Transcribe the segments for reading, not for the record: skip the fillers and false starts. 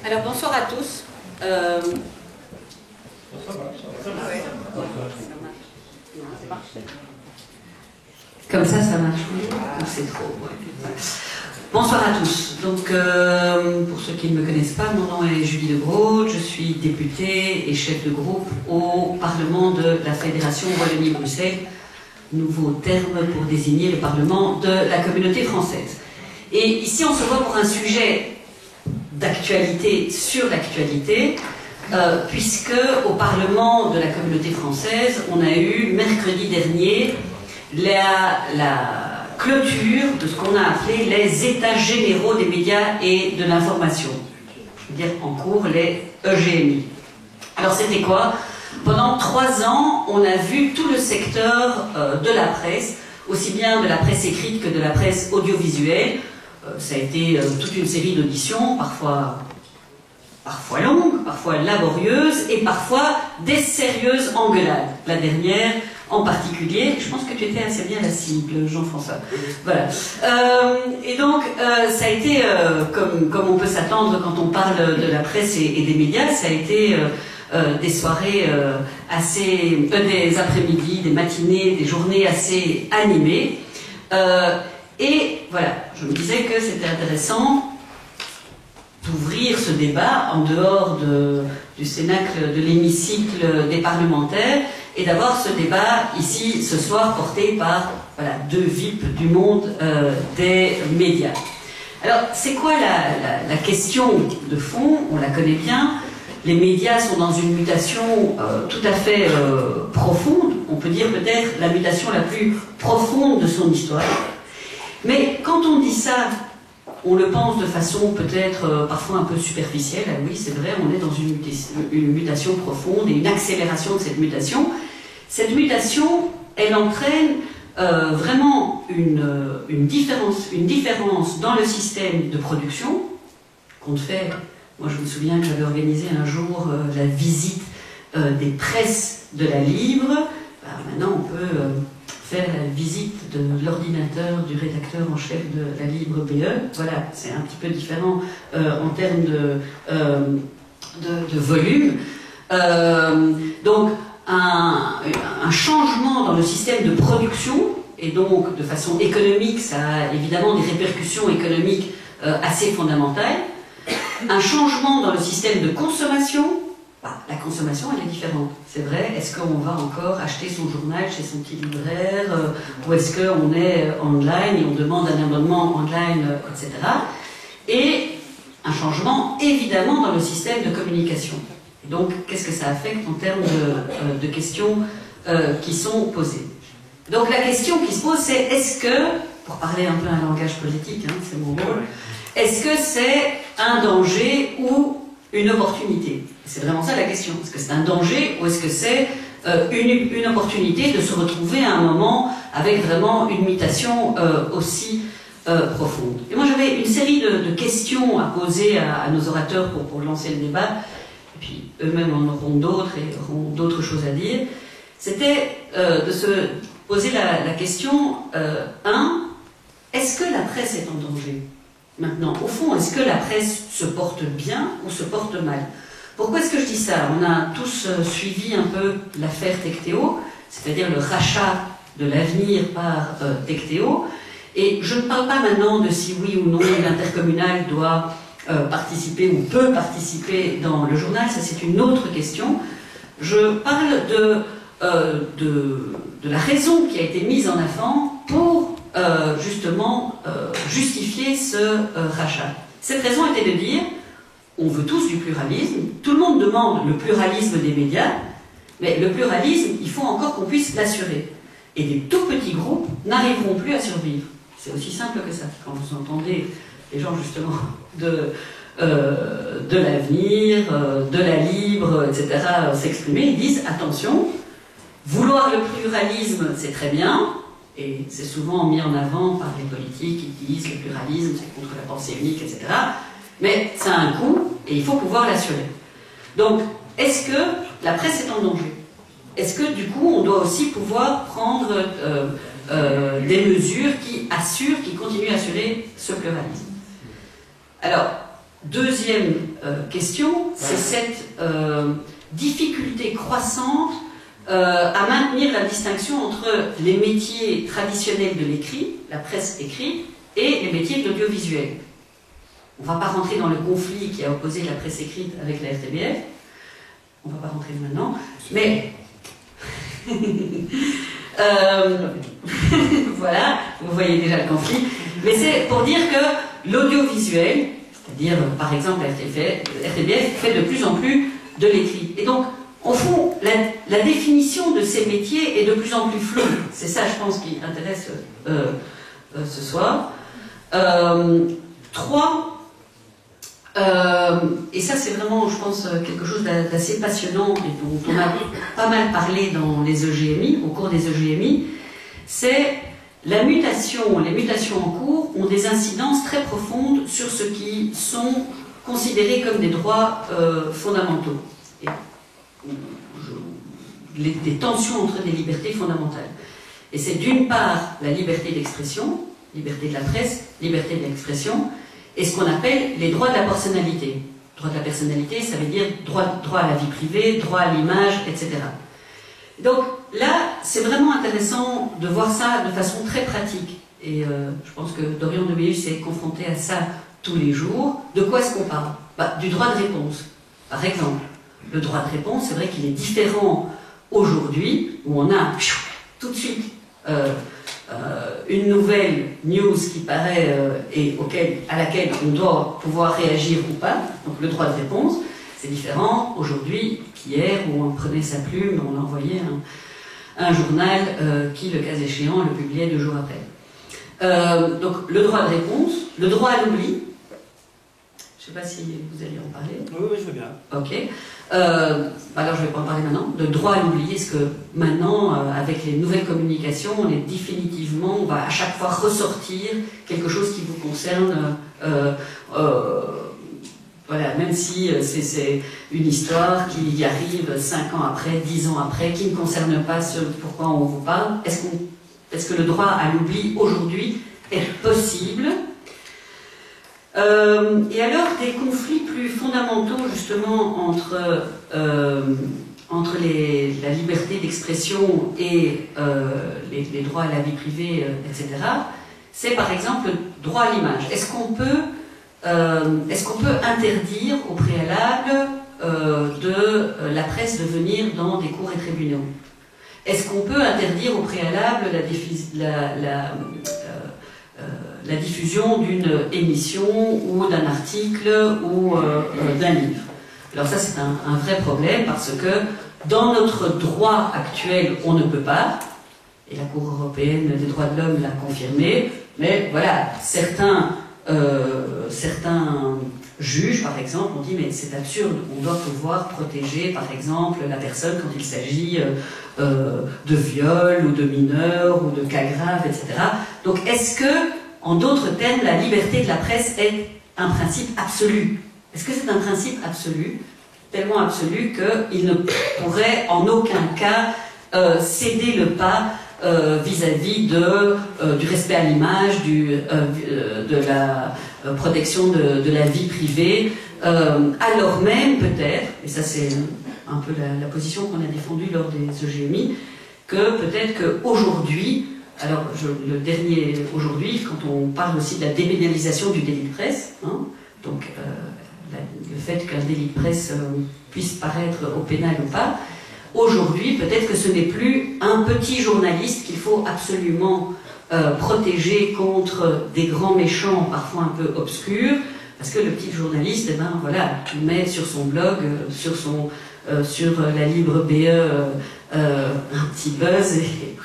Alors bonsoir à tous. Comme ça marche. C'est trop. Bonsoir à tous. Donc, pour ceux qui ne me connaissent pas, mon nom est Julie De Groot. Je suis députée et chef de groupe au Parlement de la Fédération Wallonie-Bruxelles. Nouveau terme pour désigner le Parlement de la communauté française. Et ici, on se voit pour un sujet d'actualité sur l'actualité, puisque au Parlement de la communauté française, on a eu mercredi dernier la clôture de ce qu'on a appelé les États généraux des médias et de l'information. Je veux dire en cours les EGMI. Alors c'était quoi? Pendant 3 ans, on a vu tout le secteur de la presse, aussi bien de la presse écrite que de la presse audiovisuelle. Ça a été toute une série d'auditions, parfois longues, parfois laborieuses, et parfois des sérieuses engueulades. La dernière en particulier, je pense que tu étais assez bien la cible, Jean-François. Voilà. Et donc, ça a été, comme on peut s'attendre quand on parle de la presse et des médias, ça a été des soirées des après-midi, des matinées, des journées assez animées. Et voilà, je me disais que c'était intéressant d'ouvrir ce débat en dehors du cénacle de l'hémicycle des parlementaires et d'avoir ce débat ici ce soir porté par 2 VIP du monde des médias. Alors, c'est quoi la question de fond? On la connaît bien. Les médias sont dans une mutation tout à fait profonde. On peut dire peut-être la mutation la plus profonde de son histoire. Mais quand on dit ça, on le pense de façon peut-être parfois un peu superficielle. Ah oui, c'est vrai, on est dans une mutation profonde et une accélération de cette mutation. Cette mutation, elle entraîne vraiment une différence dans le système de production qu'on fait. Moi, je me souviens que j'avais organisé un jour la visite des presses de la Libre. Maintenant, on peut faire la visite de l'ordinateur du rédacteur en chef de la Libre BE. Voilà, c'est un petit peu différent en termes de volume. Donc, un changement dans le système de production, et donc de façon économique, ça a évidemment des répercussions économiques assez fondamentales. Un changement dans le système de consommation. La consommation, elle est différente, c'est vrai. Est-ce qu'on va encore acheter son journal chez son petit libraire, ou est-ce qu'on est online et on demande un abonnement online, etc. Et un changement, évidemment, dans le système de communication. Et donc, qu'est-ce que ça affecte en termes de questions qui sont posées? Donc, la question qui se pose, c'est est-ce que, pour parler un peu un langage politique, hein, c'est mon rôle, est-ce que c'est un danger ou une opportunité? C'est vraiment ça la question. Est-ce que c'est un danger ou est-ce que c'est une opportunité de se retrouver à un moment avec vraiment une mutation aussi profonde? Et moi j'avais une série de questions à poser à nos orateurs pour lancer le débat, et puis eux-mêmes en auront d'autres et auront d'autres choses à dire. C'était de se poser la question 1, est-ce que la presse est en danger? Maintenant, au fond, est-ce que la presse se porte bien ou se porte mal? Pourquoi est-ce que je dis ça? On a tous suivi un peu l'affaire Tectéo, c'est-à-dire le rachat de l'avenir par Tectéo, et je ne parle pas maintenant de si oui ou non l'intercommunal doit participer ou peut participer dans le journal, ça c'est une autre question. Je parle de la raison qui a été mise en avant pour justement justifier ce rachat. Cette raison était de dire, on veut tous du pluralisme, tout le monde demande le pluralisme des médias, mais le pluralisme, il faut encore qu'on puisse l'assurer. Et des tout petits groupes n'arriveront plus à survivre. C'est aussi simple que ça. Quand vous entendez les gens justement de l'avenir, de la Libre, etc. s'exprimer, ils disent, attention, vouloir le pluralisme, c'est très bien, et c'est souvent mis en avant par les politiques qui disent le pluralisme, c'est contre la pensée unique, etc. Mais ça a un coût, et il faut pouvoir l'assurer. Donc, est-ce que la presse est en danger? Est-ce que, du coup, on doit aussi pouvoir prendre des mesures qui continuent à assurer ce pluralisme? Alors, deuxième question, c'est cette difficulté croissante à maintenir la distinction entre les métiers traditionnels de l'écrit, la presse écrite, et les métiers de l'audiovisuel. On ne va pas rentrer dans le conflit qui a opposé la presse écrite avec la RTBF, on ne va pas rentrer maintenant, mais voilà, vous voyez déjà le conflit, mais c'est pour dire que l'audiovisuel, c'est-à-dire par exemple la RTBF, fait de plus en plus de l'écrit. Et donc, au fond, la définition de ces métiers est de plus en plus floue. C'est ça, je pense, qui intéresse ce soir. Et ça, c'est vraiment, je pense, quelque chose d'assez passionnant et dont on a pas mal parlé dans les EGMI, au cours des EGMI, c'est la mutation. Les mutations en cours ont des incidences très profondes sur ce qui sont considérés comme des droits fondamentaux. Et, des tensions entre des libertés fondamentales. Et c'est d'une part la liberté d'expression, liberté de la presse, liberté de l'expression, et ce qu'on appelle les droits de la personnalité. Droit de la personnalité, ça veut dire droit à la vie privée, droit à l'image, etc. Donc là, c'est vraiment intéressant de voir ça de façon très pratique. Et je pense que Dorian de Méus est confronté à ça tous les jours. De quoi est-ce qu'on parle? Du droit de réponse, par exemple. Le droit de réponse, c'est vrai qu'il est différent aujourd'hui, où on a tout de suite une nouvelle news qui paraît et à laquelle on doit pouvoir réagir ou pas. Donc le droit de réponse, c'est différent aujourd'hui qu'hier où on prenait sa plume, on envoyait un journal qui, le cas échéant, le publiait 2 jours après. Donc le droit de réponse, le droit à l'oubli. Je ne sais pas si vous allez en parler. Oui, je veux bien. Ok. Alors je ne vais pas en parler maintenant. Le droit à l'oubli, est-ce que maintenant, avec les nouvelles communications, on va à chaque fois ressortir quelque chose qui vous concerne, voilà, même si c'est une histoire qui arrive 5 ans après, 10 ans après, qui ne concerne pas ce pourquoi on vous parle. Est-ce que le droit à l'oubli aujourd'hui est possible? Et alors, des conflits plus fondamentaux, justement, entre la liberté d'expression et les droits à la vie privée, etc., c'est par exemple le droit à l'image. Est-ce qu'on peut interdire au préalable de la presse de venir dans des cours et tribunaux? Est-ce qu'on peut interdire au préalable la diffusion d'une émission ou d'un article ou d'un livre? Alors ça, c'est un vrai problème parce que dans notre droit actuel, on ne peut pas, et la Cour européenne des droits de l'homme l'a confirmé, mais voilà, certains juges, par exemple, ont dit mais c'est absurde, on doit pouvoir protéger, par exemple, la personne quand il s'agit de viol ou de mineurs ou de cas graves, etc. Donc est-ce que, en d'autres termes, la liberté de la presse est un principe absolu? Est-ce que c'est un principe absolu, tellement absolu qu'il ne pourrait en aucun cas céder le pas vis-à-vis du respect à l'image, de la protection de la vie privée, alors même peut-être, et ça c'est un peu la position qu'on a défendue lors des EGMI, que peut-être qu'aujourd'hui, alors le dernier aujourd'hui, quand on parle aussi de la dépénalisation du délit de presse, hein, donc le fait qu'un délit de presse puisse paraître au pénal ou pas, aujourd'hui, peut-être que ce n'est plus un petit journaliste qu'il faut absolument protéger contre des grands méchants, parfois un peu obscurs, parce que le petit journaliste, eh ben, voilà, il met sur son blog, sur la Libre BE, un petit buzz, et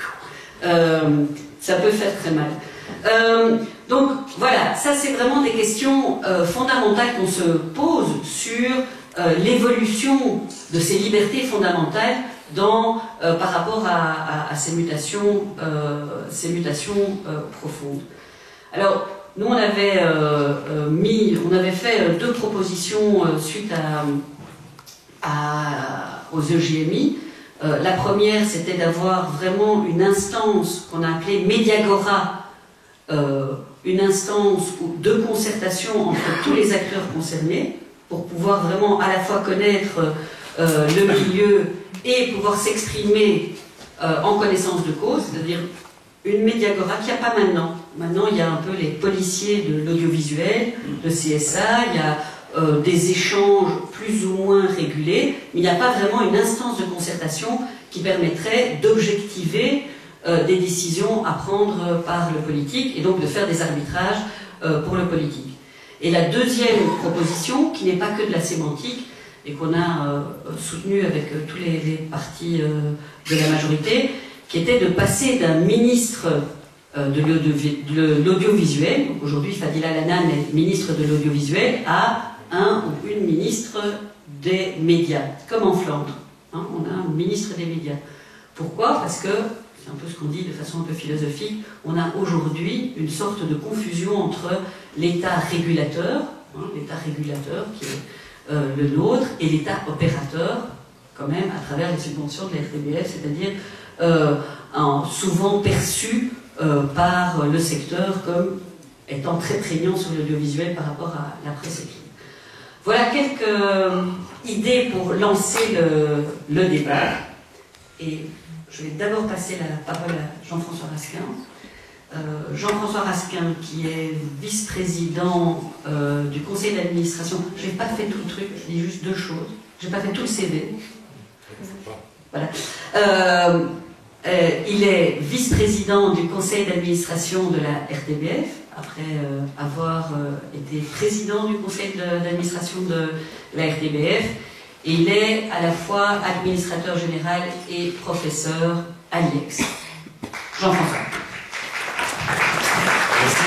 ça peut faire très mal. Donc voilà, ça c'est vraiment des questions fondamentales qu'on se pose sur l'évolution de ces libertés fondamentales par rapport à ces mutations profondes. Alors, nous on avait fait 2 propositions suite aux EGMI. La première, c'était d'avoir vraiment une instance qu'on a appelée Mediagora une instance de concertation entre tous les acteurs concernés, pour pouvoir vraiment à la fois connaître le milieu et pouvoir s'exprimer en connaissance de cause, c'est-à-dire une médiagora qu'il n'y a pas maintenant. Maintenant, il y a un peu les policiers de l'audiovisuel, de CSA, il y a des échanges plus ou moins régulés, mais il n'y a pas vraiment une instance de concertation qui permettrait d'objectiver des décisions à prendre par le politique et donc de faire des arbitrages pour le politique. Et la deuxième proposition, qui n'est pas que de la sémantique, et qu'on a soutenu avec tous les partis de la majorité, qui était de passer d'un ministre de l'audiovisuel, donc aujourd'hui Fadila Lanan est ministre de l'audiovisuel, à un ou une ministre des médias, comme en Flandre. Hein, on a un ministre des médias. Pourquoi? Parce que, c'est un peu ce qu'on dit de façon un peu philosophique, on a aujourd'hui une sorte de confusion entre l'État régulateur, hein, l'État régulateur qui est le nôtre, et l'État opérateur, quand même, à travers les subventions de la RTBF, c'est-à-dire souvent perçu par le secteur comme étant très prégnant sur l'audiovisuel par rapport à la presse écrite. Voilà quelques idées pour lancer le débat. Et je vais d'abord passer la parole à Jean-François Raskin. Jean-François Raskin, qui est vice-président du conseil d'administration. Je n'ai pas fait tout le truc, je dis juste deux choses. Je n'ai pas fait tout le CV. Voilà. Il est vice-président du conseil d'administration de la RTBF, après avoir été président du conseil d'administration de la RTBF, et il est à la fois administrateur général et professeur à l'IEX. Jean-François. Merci.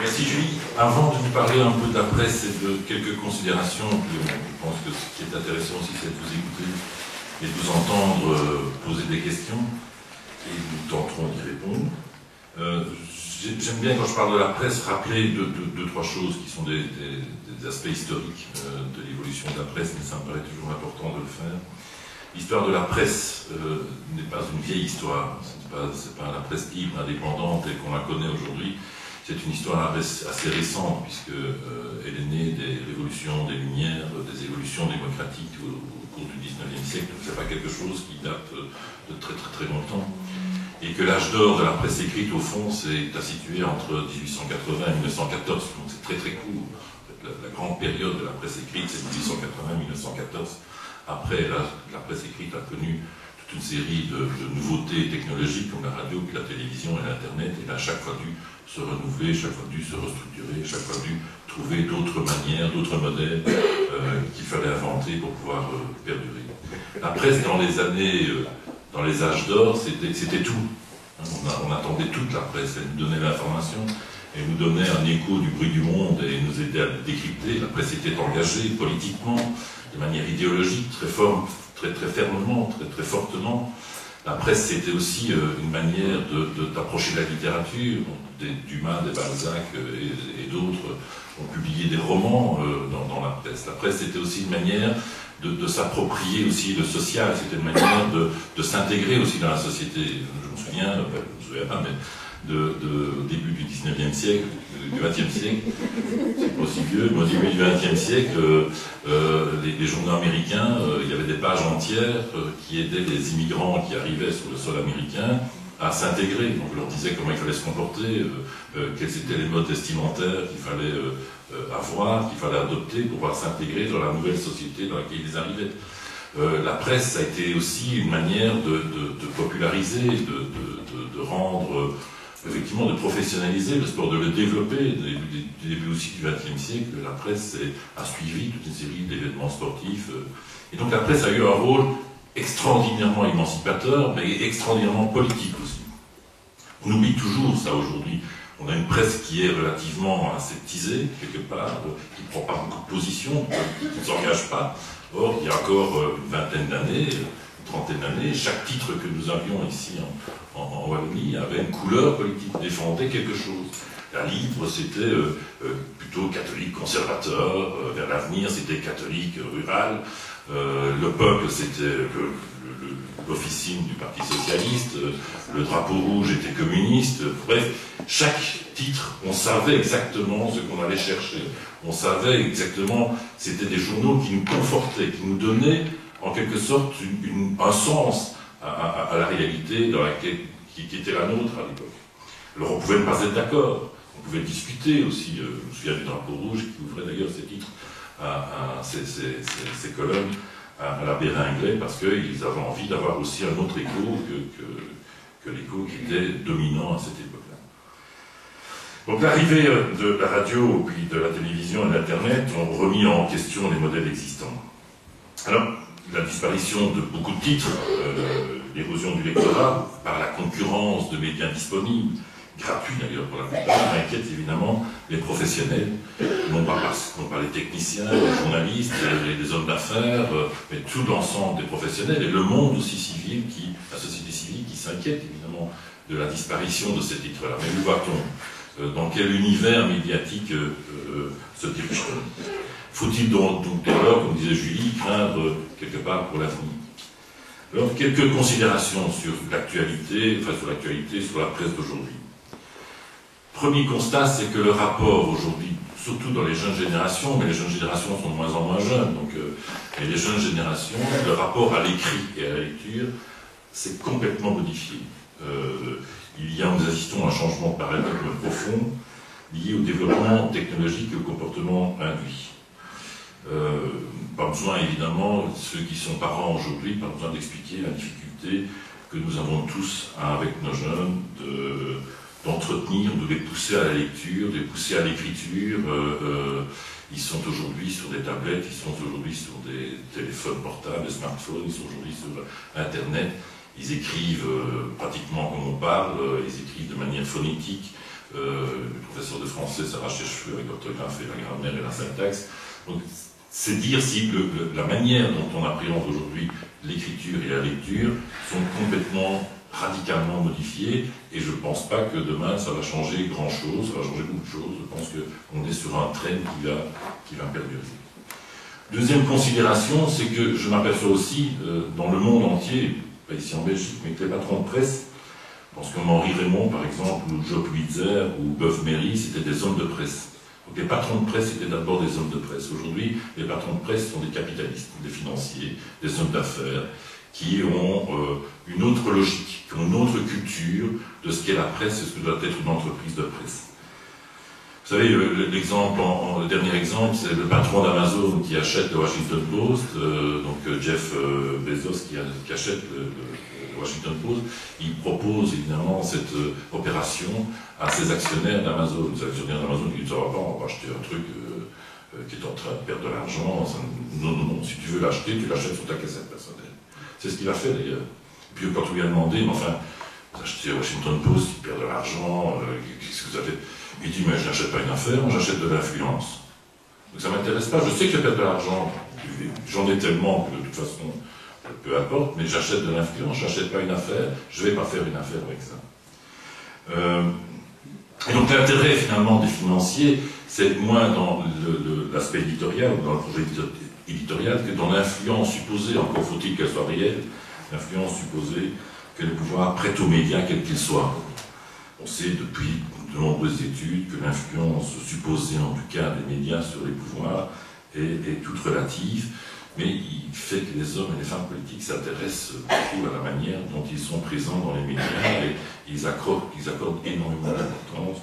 Merci Julie. Avant de vous parler un peu de la presse et de quelques considérations, je pense que ce qui est intéressant aussi, c'est de vous écouter et de vous entendre poser des questions, et nous tenterons d'y répondre. J'aime bien, quand je parle de la presse, rappeler deux, trois choses qui sont des aspects historiques de l'évolution de la presse, mais ça me paraît toujours important de le faire. L'histoire de la presse n'est pas une vieille histoire, c'est pas la presse libre, indépendante, telle qu'on la connaît aujourd'hui. C'est une histoire assez récente, puisqu'elle est née des révolutions, des Lumières, des évolutions démocratiques au cours du XIXe siècle. C'est pas quelque chose qui date de très très très longtemps. Et que l'âge d'or de la presse écrite, au fond, c'est situé entre 1880 et 1914. Donc c'est très très court. En fait, la grande période de la presse écrite, c'est 1880-1914. Après, la presse écrite a connu toute une série de nouveautés technologiques comme la radio, puis la télévision et l'Internet. Et elle a chaque fois dû se renouveler, chaque fois dû se restructurer, chaque fois dû trouver d'autres manières, d'autres modèles qu'il fallait inventer pour pouvoir perdurer. La presse, dans les années, dans les âges d'or, c'était tout. On attendait toute la presse, elle nous donnait l'information, elle nous donnait un écho du bruit du monde et nous aidait à le décrypter. La presse était engagée politiquement, de manière idéologique, très fermement, très fortement. La presse, c'était aussi une manière d'approcher la littérature. Dumas, des Balzac et d'autres ont publié des romans dans la presse. La presse, c'était aussi une manière de s'approprier aussi le social. C'était une manière de s'intégrer aussi dans la société. Je me souviens, je ne me souviens pas, mais au début du 19e siècle, du 20e siècle, c'est pas aussi vieux, mais au début du 20e siècle, les journaux américains, il y avait des pages entières qui aidaient les immigrants qui arrivaient sur le sol américain à s'intégrer. Donc on leur disait comment il fallait se comporter, quels étaient les modes vestimentaires qu'il fallait avoir, qu'il fallait adopter pour pouvoir s'intégrer dans la nouvelle société dans laquelle ils arrivaient. La presse a été aussi une manière de populariser, de rendre, effectivement, de professionnaliser le sport, de le développer. Du début aussi du XXe siècle, la presse a suivi toute une série d'événements sportifs. Et donc la presse a eu un rôle extraordinairement émancipateur, mais extraordinairement politique aussi. On oublie toujours ça aujourd'hui. On a une presse qui est relativement aseptisée, quelque part, qui ne prend pas beaucoup de position, qui ne s'engage pas. Or, il y a encore une vingtaine d'années, une trentaine d'années, chaque titre que nous avions ici en Wallonie avait une couleur politique, défendait quelque chose. La Libre, c'était plutôt catholique conservateur, vers l'avenir, c'était catholique rural. Le Peuple, c'était l'officine du Parti Socialiste. Le Drapeau Rouge était communiste. Bref, chaque titre, on savait exactement ce qu'on allait chercher. On savait exactement, c'était des journaux qui nous confortaient, qui nous donnaient en quelque sorte un sens à la réalité dans laquelle, qui était la nôtre à l'époque. Alors on pouvait ne pas être d'accord, on pouvait discuter aussi, je me souviens du Drapeau Rouge qui ouvrait d'ailleurs ces titres, ces colonnes à la Béringlet, parce qu'ils avaient envie d'avoir aussi un autre écho que l'écho qui était dominant à cette époque-là. Donc l'arrivée de la radio, puis de la télévision et de l'Internet ont remis en question les modèles existants. Alors, la disparition de beaucoup de titres, l'érosion du lectorat, par la concurrence de médias disponibles, gratuits d'ailleurs pour la plupart, inquiète évidemment les professionnels, non pas les techniciens, les journalistes, les hommes d'affaires, mais tout l'ensemble des professionnels, et le monde aussi civil, la société civile qui s'inquiète évidemment de la disparition de ces titres-là. Mais où va-t-on? Dans quel univers médiatique se dirige-t-on? Faut-il donc dès lors, comme disait Julie, craindre quelque part pour l'avenir? Alors, quelques considérations sur l'actualité, sur la presse d'aujourd'hui. Premier constat, c'est que le rapport aujourd'hui, surtout dans les jeunes générations, mais les jeunes générations sont de moins en moins jeunes, donc et les jeunes générations, le rapport à l'écrit et à la lecture s'est complètement modifié. Nous assistons à un changement de paradigme profond lié au développement technologique et au comportement induit. Pas besoin, évidemment, ceux qui sont parents aujourd'hui, pas besoin d'expliquer la difficulté que nous avons tous avec nos jeunes d'entretenir, de les pousser à la lecture, de les pousser à l'écriture. Ils sont aujourd'hui sur des tablettes, ils sont aujourd'hui sur des téléphones portables, des smartphones, ils sont aujourd'hui sur Internet. Ils écrivent pratiquement comme on parle, ils écrivent de manière phonétique. Le professeur de français s'arrache les cheveux avec l'orthographe et la grammaire et la syntaxe. Donc, c'est dire si la manière dont on appréhende aujourd'hui l'écriture et la lecture sont complètement, radicalement modifiées, et je ne pense pas que demain ça va changer grand-chose, ça va changer beaucoup de choses. Je pense qu'on est sur un train qui va perdurer. Deuxième considération, c'est que je m'aperçois aussi dans le monde entier, pas ici en Belgique, mais que les patrons de presse, je pense comme Henri Raymond par exemple, ou Job Witzer, ou Boeuf-Méry, c'était des hommes de presse. Donc les patrons de presse étaient d'abord des hommes de presse. Aujourd'hui, les patrons de presse sont des capitalistes, des financiers, des hommes d'affaires, qui ont une autre logique, qui ont une autre culture de ce qu'est la presse et ce que doit être une entreprise de presse. Vous savez, le dernier exemple, c'est le patron d'Amazon qui achète le Washington Post, donc Jeff Bezos qui achète le Washington Post. Il propose évidemment cette opération à ses actionnaires d'Amazon. Les actionnaires d'Amazon qui disent « on va acheter un truc qui est en train de perdre de l'argent. Non, si tu veux l'acheter, tu l'achètes sur ta cassette personnelle. » C'est ce qu'il a fait d'ailleurs. Et puis quand on lui a demandé « mais enfin, vous achetez le Washington Post, il perd de l'argent, qu'est-ce que vous avez ?» Il dit, mais je n'achète pas une affaire, j'achète de l'influence. Donc ça ne m'intéresse pas, je sais que je perds de l'argent, j'en ai tellement que de toute façon, peu importe, mais j'achète de l'influence, je n'achète pas une affaire, je ne vais pas faire une affaire avec ça. Et donc l'intérêt finalement des financiers, c'est moins dans l'aspect éditorial, dans le projet éditorial, que dans l'influence supposée, encore faut-il qu'elle soit réelle, l'influence supposée que les pouvoirs prêtent aux médias, quels qu'ils soient. On sait depuis de nombreuses études que l'influence supposée, en tout cas, des médias sur les pouvoirs est toute relative, mais il fait que les hommes et les femmes politiques s'intéressent beaucoup à la manière dont ils sont présents dans les médias et ils accordent énormément d'importance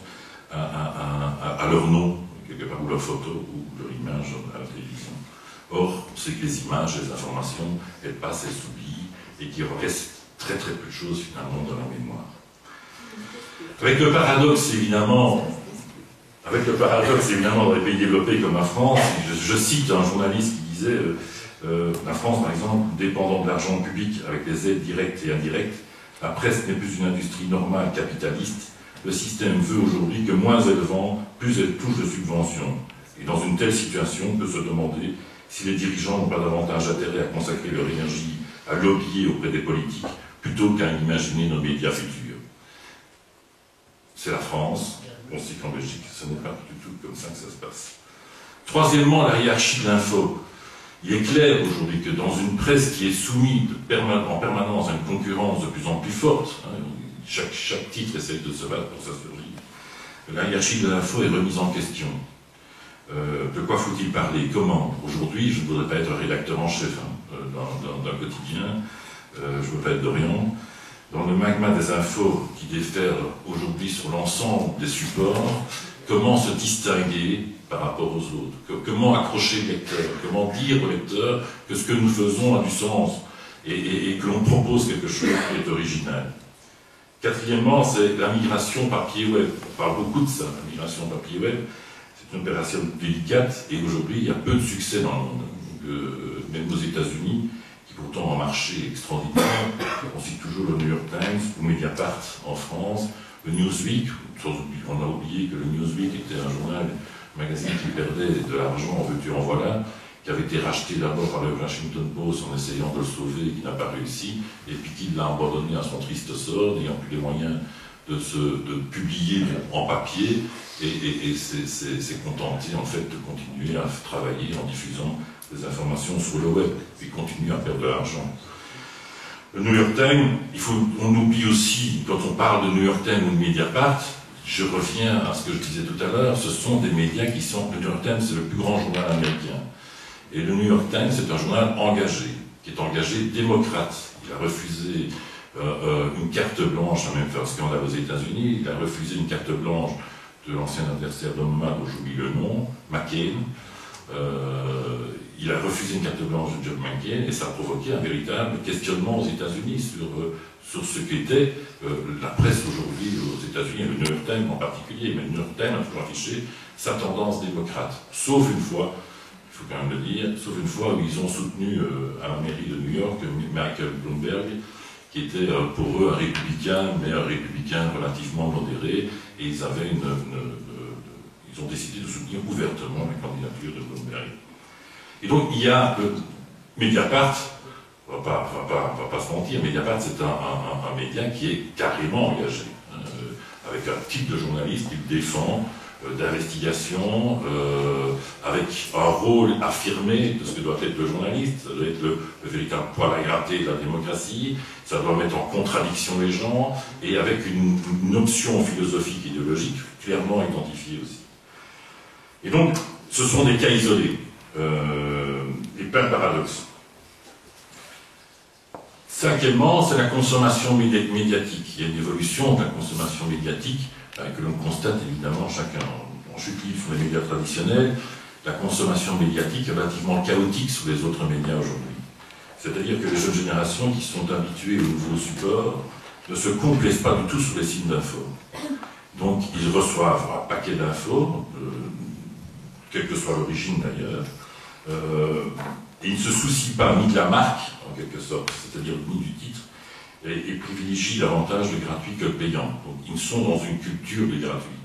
à leur nom, quelque part, ou leur photo, ou leur image à la télévision. Or, on sait que les images, les informations, elles passent, elles s'oublient, et qu'il reste très très peu de choses finalement dans la mémoire. Avec le paradoxe évidemment dans les pays développés comme la France, je cite un journaliste qui disait la France par exemple, dépendant de l'argent public avec les aides directes et indirectes, la presse n'est plus une industrie normale capitaliste, le système veut aujourd'hui que moins elle vend, plus elle touche de subventions. Et dans une telle situation, on peut se demander si les dirigeants n'ont pas davantage intérêt à consacrer leur énergie à lobbyer auprès des politiques plutôt qu'à imaginer nos médias futurs. C'est la France, On sait qu'en Belgique, ce n'est pas du tout comme ça que ça se passe. Troisièmement, la hiérarchie de l'info. Il est clair aujourd'hui que dans une presse qui est soumise en permanence à une concurrence de plus en plus forte, hein, chaque titre essaie de se battre pour sa survie, la hiérarchie de l'info est remise en question. De quoi faut-il parler? Comment? Aujourd'hui, je ne voudrais pas être rédacteur en chef d'un quotidien, je ne veux pas être d'Orient. Dans le magma des infos qui déferle aujourd'hui sur l'ensemble des supports, comment se distinguer par rapport aux autres? Comment accrocher le lecteur? Comment dire au lecteur que ce que nous faisons a du sens et que l'on propose quelque chose qui est original? Quatrièmement, c'est la migration papier-web. On parle beaucoup de ça, la migration papier-web. C'est une opération délicate et aujourd'hui, il y a peu de succès dans le monde. Même aux États-Unis, qui pourtant ont un marché extraordinaire, on cite toujours le New York Times ou Mediapart en France, le Newsweek, on a oublié que le Newsweek était un journal, un magazine qui perdait de l'argent en veux-tu en voilà, qui avait été racheté d'abord par le Washington Post en essayant de le sauver et qui n'a pas réussi, et puis qui l'a abandonné à son triste sort, n'ayant plus les moyens de publier en papier, et s'est contenté en fait de continuer à travailler en diffusant des informations sur le web, puis continue à perdre de l'argent. Le New York Times, on oublie aussi, quand on parle de New York Times ou de Mediapart, je reviens à ce que je disais tout à l'heure, ce sont des médias qui sont... Le New York Times, c'est le plus grand journal américain. Et le New York Times, c'est un journal engagé, qui est engagé démocrate. Il a refusé une carte blanche, ça a même fait un scandale aux États-Unis, il a refusé une carte blanche de l'ancien adversaire d'Obama, dont j'oublie le nom, McCain. Il a refusé une carte blanche de John McCain et ça a provoqué un véritable questionnement aux États-Unis sur ce qu'était la presse aujourd'hui aux États-Unis, et le New York Times en particulier. Mais le New York Times a toujours affiché sa tendance démocrate, sauf une fois, il faut quand même le dire, sauf une fois où ils ont soutenu à la mairie de New York Michael Bloomberg, qui était pour eux un républicain, mais un républicain relativement modéré, et ils avaient ils ont décidé de soutenir ouvertement la candidature de Bloomberg. Et donc il y a Mediapart, on va pas se mentir, Mediapart c'est un média qui est carrément engagé, avec un type de journaliste qu'il défend, d'investigation, avec un rôle affirmé de ce que doit être le journaliste. Ça doit être le véritable poil à gratter de la démocratie, ça doit mettre en contradiction les gens, et avec une option philosophique idéologique clairement identifiée aussi. Et donc, ce sont des cas isolés, et plein de paradoxes. Cinquièmement, c'est la consommation médiatique. Il y a une évolution de la consommation médiatique que l'on constate évidemment chacun. En chute libre sur les médias traditionnels, la consommation médiatique est relativement chaotique sur les autres médias aujourd'hui. C'est-à-dire que les jeunes générations qui sont habituées aux nouveaux supports ne se complaisent pas du tout sur les signes d'infos. Donc ils reçoivent un paquet d'infos, quelle que soit l'origine d'ailleurs, et ils ne se soucient pas ni de la marque, en quelque sorte, c'est-à-dire ni du titre, et privilégient davantage le gratuit que le payant. Donc ils sont dans une culture du gratuit.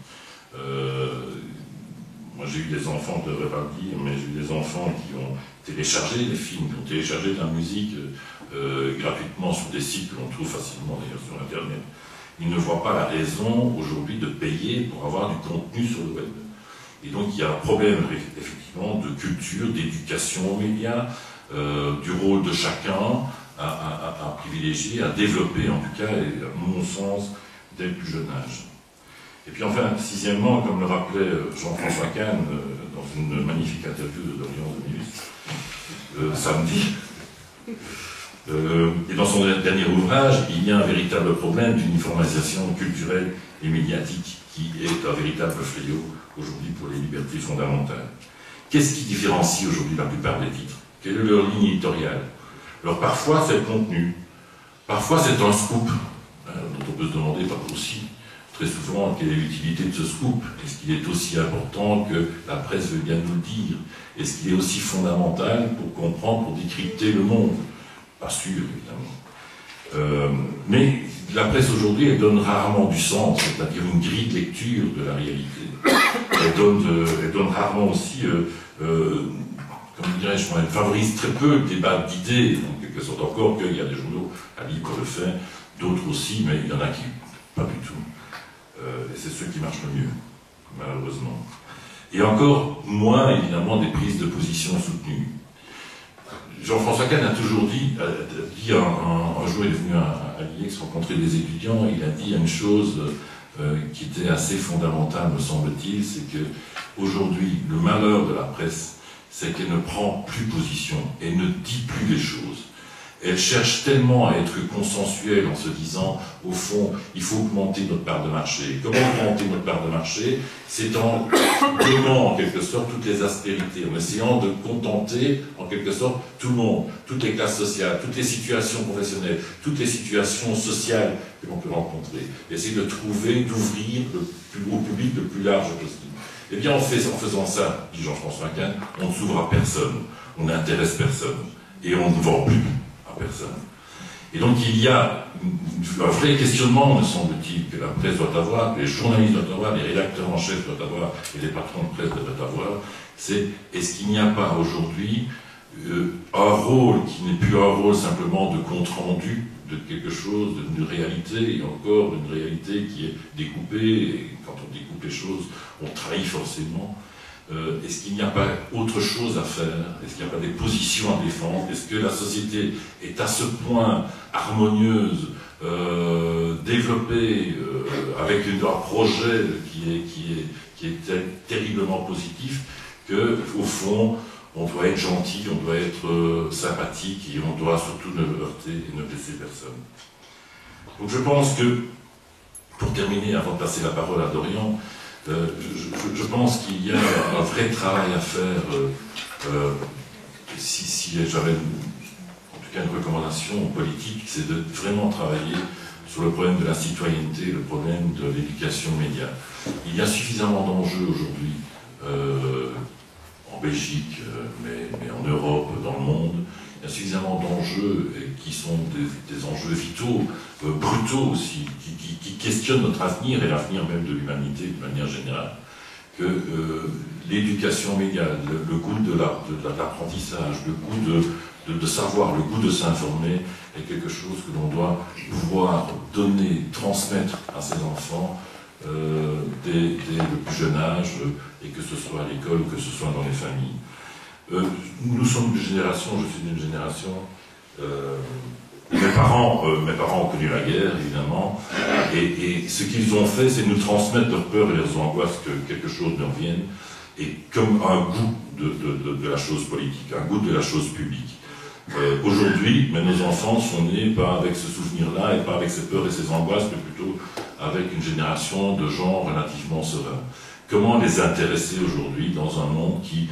Moi j'ai eu des enfants, je ne devrais pas le dire, mais j'ai eu des enfants qui ont téléchargé des films, qui ont téléchargé de la musique gratuitement sur des sites que l'on trouve facilement d'ailleurs sur Internet. Ils ne voient pas la raison aujourd'hui de payer pour avoir du contenu sur le web. Et donc il y a un problème effectivement de culture, d'éducation aux médias, du rôle de chacun à privilégier, à développer en tout cas, et à mon sens, dès le plus jeune âge. Et puis enfin, sixièmement, comme le rappelait Jean-François Kahn dans une magnifique interview de Dorian de samedi, et dans son dernier ouvrage, il y a un véritable problème d'uniformisation culturelle et médiatique qui est un véritable fléau aujourd'hui pour les libertés fondamentales. Qu'est-ce qui différencie aujourd'hui la plupart des titres? Quelle est leur ligne éditoriale? Alors parfois c'est le contenu, parfois c'est un scoop, dont on peut se demander aussi très souvent quelle est l'utilité de ce scoop. Est-ce qu'il est aussi important que la presse veut bien nous le dire? Est-ce qu'il est aussi fondamental pour comprendre, pour décrypter le monde? Pas sûr, évidemment. Mais la presse aujourd'hui, elle donne rarement du sens, c'est-à-dire une grille de lecture de la réalité. Elle donne rarement aussi, comme dirais-je, elle favorise très peu le débat d'idées, en quelque sorte, encore qu'il y a des journaux à libre le fait, d'autres aussi, mais il y en a qui, pas du tout. Et c'est ceux qui marchent le mieux. malheureusement. Et encore moins, évidemment, des prises de position soutenues. Jean-François Kahn a toujours dit un jour il est venu à l'IEX rencontrer des étudiants, il a dit une chose qui était assez fondamentale, me semble-t-il, c'est que aujourd'hui, le malheur de la presse, c'est qu'elle ne prend plus position, elle ne dit plus les choses. Elle cherche tellement à être consensuelle en se disant, au fond, il faut augmenter notre part de marché. Comment augmenter notre part de marché? C'est en donnant, en quelque sorte, toutes les aspérités, en essayant de contenter, en quelque sorte, tout le monde, toutes les classes sociales, toutes les situations professionnelles, toutes les situations sociales que l'on peut rencontrer. Essayer de trouver, d'ouvrir au public le plus large possible. Eh bien, en faisant ça, dit Jean-François Kahn, on ne s'ouvre à personne, on n'intéresse personne, et on ne vend plus à personne. Et donc il y a un vrai questionnement, me semble-t-il, que la presse doit avoir, que les journalistes doivent avoir, les rédacteurs en chef doivent avoir, et les patrons de presse doivent avoir, c'est est-ce qu'il n'y a pas aujourd'hui un rôle qui n'est plus un rôle simplement de compte-rendu de quelque chose, d'une réalité, et encore d'une réalité qui est découpée, et quand on découpe les choses, on trahit forcément. Est-ce qu'il n'y a pas autre chose à faire? Est-ce qu'il n'y a pas des positions à défendre? Est-ce que la société est à ce point harmonieuse, développée, avec un projet qui est terriblement positif, qu'au fond, on doit être gentil, on doit être sympathique, et on doit surtout ne heurter et ne blesser personne. Donc je pense que, pour terminer, avant de passer la parole à Dorian, je pense qu'il y a un vrai travail à faire, si j'avais en tout cas une recommandation politique, c'est de vraiment travailler sur le problème de la citoyenneté, le problème de l'éducation média. Il y a suffisamment d'enjeux aujourd'hui, en Belgique, mais en Europe, dans le monde. Il y a suffisamment d'enjeux qui sont des enjeux vitaux, brutaux aussi, qui questionnent notre avenir et l'avenir même de l'humanité de manière générale, que l'éducation médiale, le goût de l'apprentissage, le goût de savoir, le goût de s'informer est quelque chose que l'on doit pouvoir donner, transmettre à ses enfants dès le plus jeune âge, et que ce soit à l'école ou que ce soit dans les familles. Nous sommes une génération, je suis d'une génération, mes parents ont connu la guerre, évidemment, et ce qu'ils ont fait, c'est nous transmettre leurs peurs et leurs angoisses que quelque chose leur vienne, et comme un goût de la chose politique, un goût de la chose publique. Aujourd'hui, mais nos enfants sont nés pas avec ce souvenir-là, et pas avec ces peurs et ces angoisses, mais plutôt avec une génération de gens relativement sereins. Comment les intéresser aujourd'hui dans un monde qui,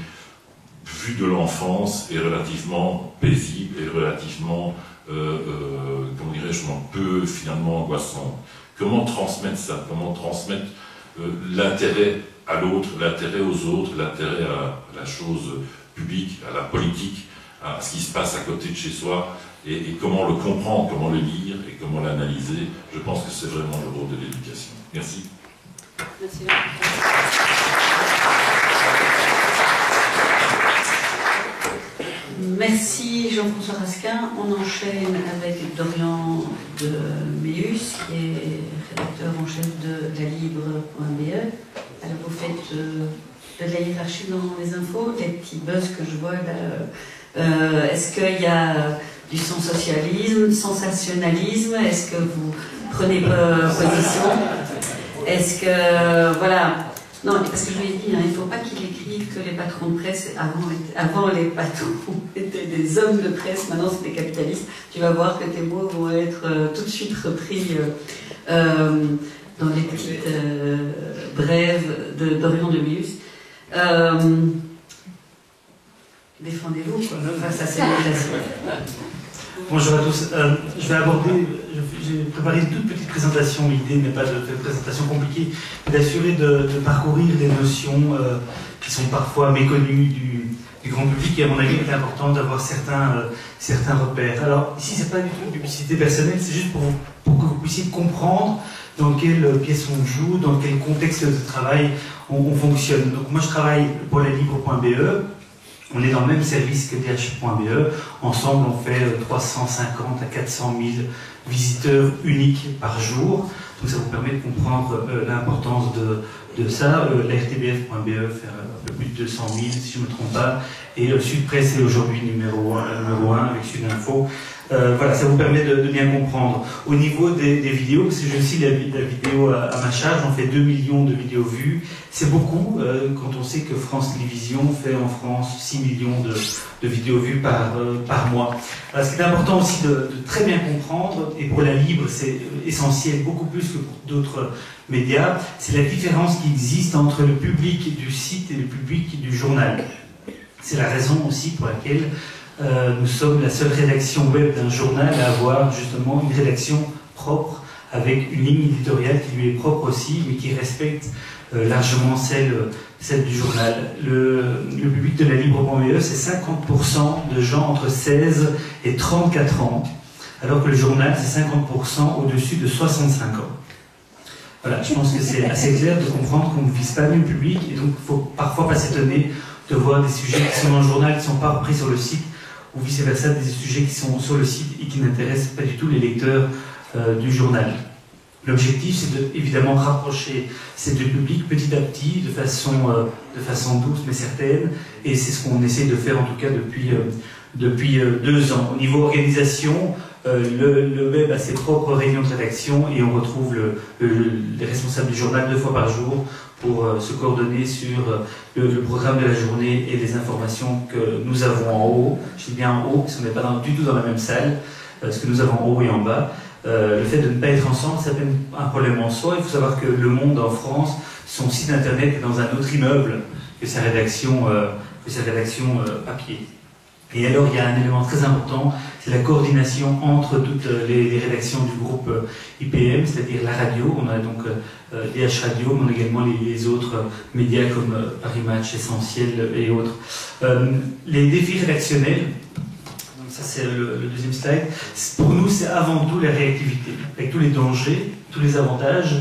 vu de l'enfance, est relativement paisible et relativement, comment dirais-je, peu finalement angoissant? Comment transmettre ça? Comment transmettre l'intérêt à l'autre, l'intérêt aux autres, l'intérêt à la chose publique, à la politique, à ce qui se passe à côté de chez soi, et comment le comprendre, comment le lire et comment l'analyser? Je pense que c'est vraiment le rôle de l'éducation. Merci. Merci. Merci Jean-François Raskin. On enchaîne avec Dorian de Méus, qui est rédacteur en chef de la Libre.be. Alors vous faites de la hiérarchie dans les infos, les petits buzz que je vois là. Est-ce qu'il y a du sensationnalisme? Est-ce que vous prenez position? Est-ce que, voilà, non, parce que je lui ai dit, il ne faut pas qu'il écrive que les patrons de presse, avant les patrons étaient des hommes de presse, maintenant c'est des capitalistes. Tu vas voir que tes mots vont être tout de suite repris dans les petites brèves d'Orient de Méus. Défendez-vous, quoi, face à ces mutations. Bonjour à tous. Je vais aborder, j'ai préparé une toute petite présentation. L'idée n'est pas de faire une présentation compliquée, mais d'assurer de parcourir des notions qui sont parfois méconnues du grand public. Et à mon avis, il est important d'avoir certains repères. Alors ici, c'est pas du tout une publicité personnelle, c'est juste pour que vous puissiez comprendre dans quelle pièce on joue, dans quel contexte de travail on fonctionne. Donc moi, je travaille pour la Libre.be. On est dans le même service que DH.be. Ensemble, on fait 350 à 400 000 visiteurs uniques par jour. Donc ça vous permet de comprendre l'importance de ça. La RTBF.be fait un peu plus de 200 000, si je ne me trompe pas, et Sud Presse est aujourd'hui numéro 1 avec Sud Info. Voilà, ça vous permet de bien comprendre. Au niveau des vidéos, parce que j'ai aussi la vidéo à ma charge, on fait 2 millions de vidéos vues. C'est beaucoup quand on sait que France Télévisions fait en France 6 millions de vidéos vues par mois. Alors, ce qui est important aussi de très bien comprendre, et pour la Libre c'est essentiel beaucoup plus que pour d'autres médias, c'est la différence qui existe entre le public du site et le public du journal. C'est la raison aussi pour laquelle nous sommes la seule rédaction web d'un journal à avoir justement une rédaction propre, avec une ligne éditoriale qui lui est propre aussi, mais qui respecte largement celle du journal. Le public de la Libre.be, c'est 50% de gens entre 16 et 34 ans, alors que le journal, c'est 50% au-dessus de 65 ans. Voilà, je pense que c'est assez clair de comprendre qu'on ne vise pas le même public, et donc il ne faut parfois pas s'étonner de voir des sujets qui sont dans le journal, qui ne sont pas repris sur le site, ou vice-versa, des sujets qui sont sur le site et qui n'intéressent pas du tout les lecteurs du journal. L'objectif, c'est de évidemment rapprocher ces deux publics petit à petit, de façon douce mais certaine, et c'est ce qu'on essaie de faire en tout cas depuis 2 ans. Au niveau organisation, le web a ses propres réunions de rédaction et on retrouve les responsables du journal 2 fois par jour pour se coordonner sur le programme de la journée et les informations que nous avons en haut. Je dis bien en haut, parce qu'on n'est pas du tout dans la même salle, ce que nous avons en haut et en bas. Le fait de ne pas être ensemble, ça peut être un problème en soi. Il faut savoir que Le Monde en France, son site internet est dans un autre immeuble que sa rédaction papier. Et alors, il y a un élément très important, c'est la coordination entre toutes les rédactions du groupe IPM, c'est-à-dire la radio. On a donc DH Radio, mais on a également les autres médias comme Paris Match, Essentiel et autres. Les défis rédactionnels, donc ça c'est le deuxième slide, pour nous c'est avant tout la réactivité, avec tous les dangers, tous les avantages,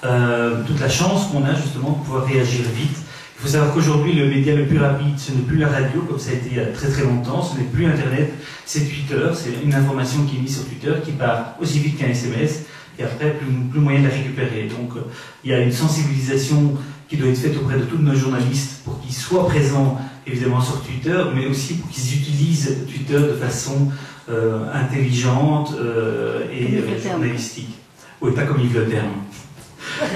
toute la chance qu'on a justement de pouvoir réagir vite. Il faut savoir qu'aujourd'hui, le média le plus rapide, ce n'est plus la radio, comme ça a été il y a très très longtemps, ce n'est plus Internet, c'est Twitter, c'est une information qui est mise sur Twitter, qui part aussi vite qu'un SMS, et après, plus moyen de la récupérer. Donc, il y a une sensibilisation qui doit être faite auprès de tous nos journalistes pour qu'ils soient présents, évidemment, sur Twitter, mais aussi pour qu'ils utilisent Twitter de façon intelligente et journalistique. Oui, pas comme Yves Le Terme.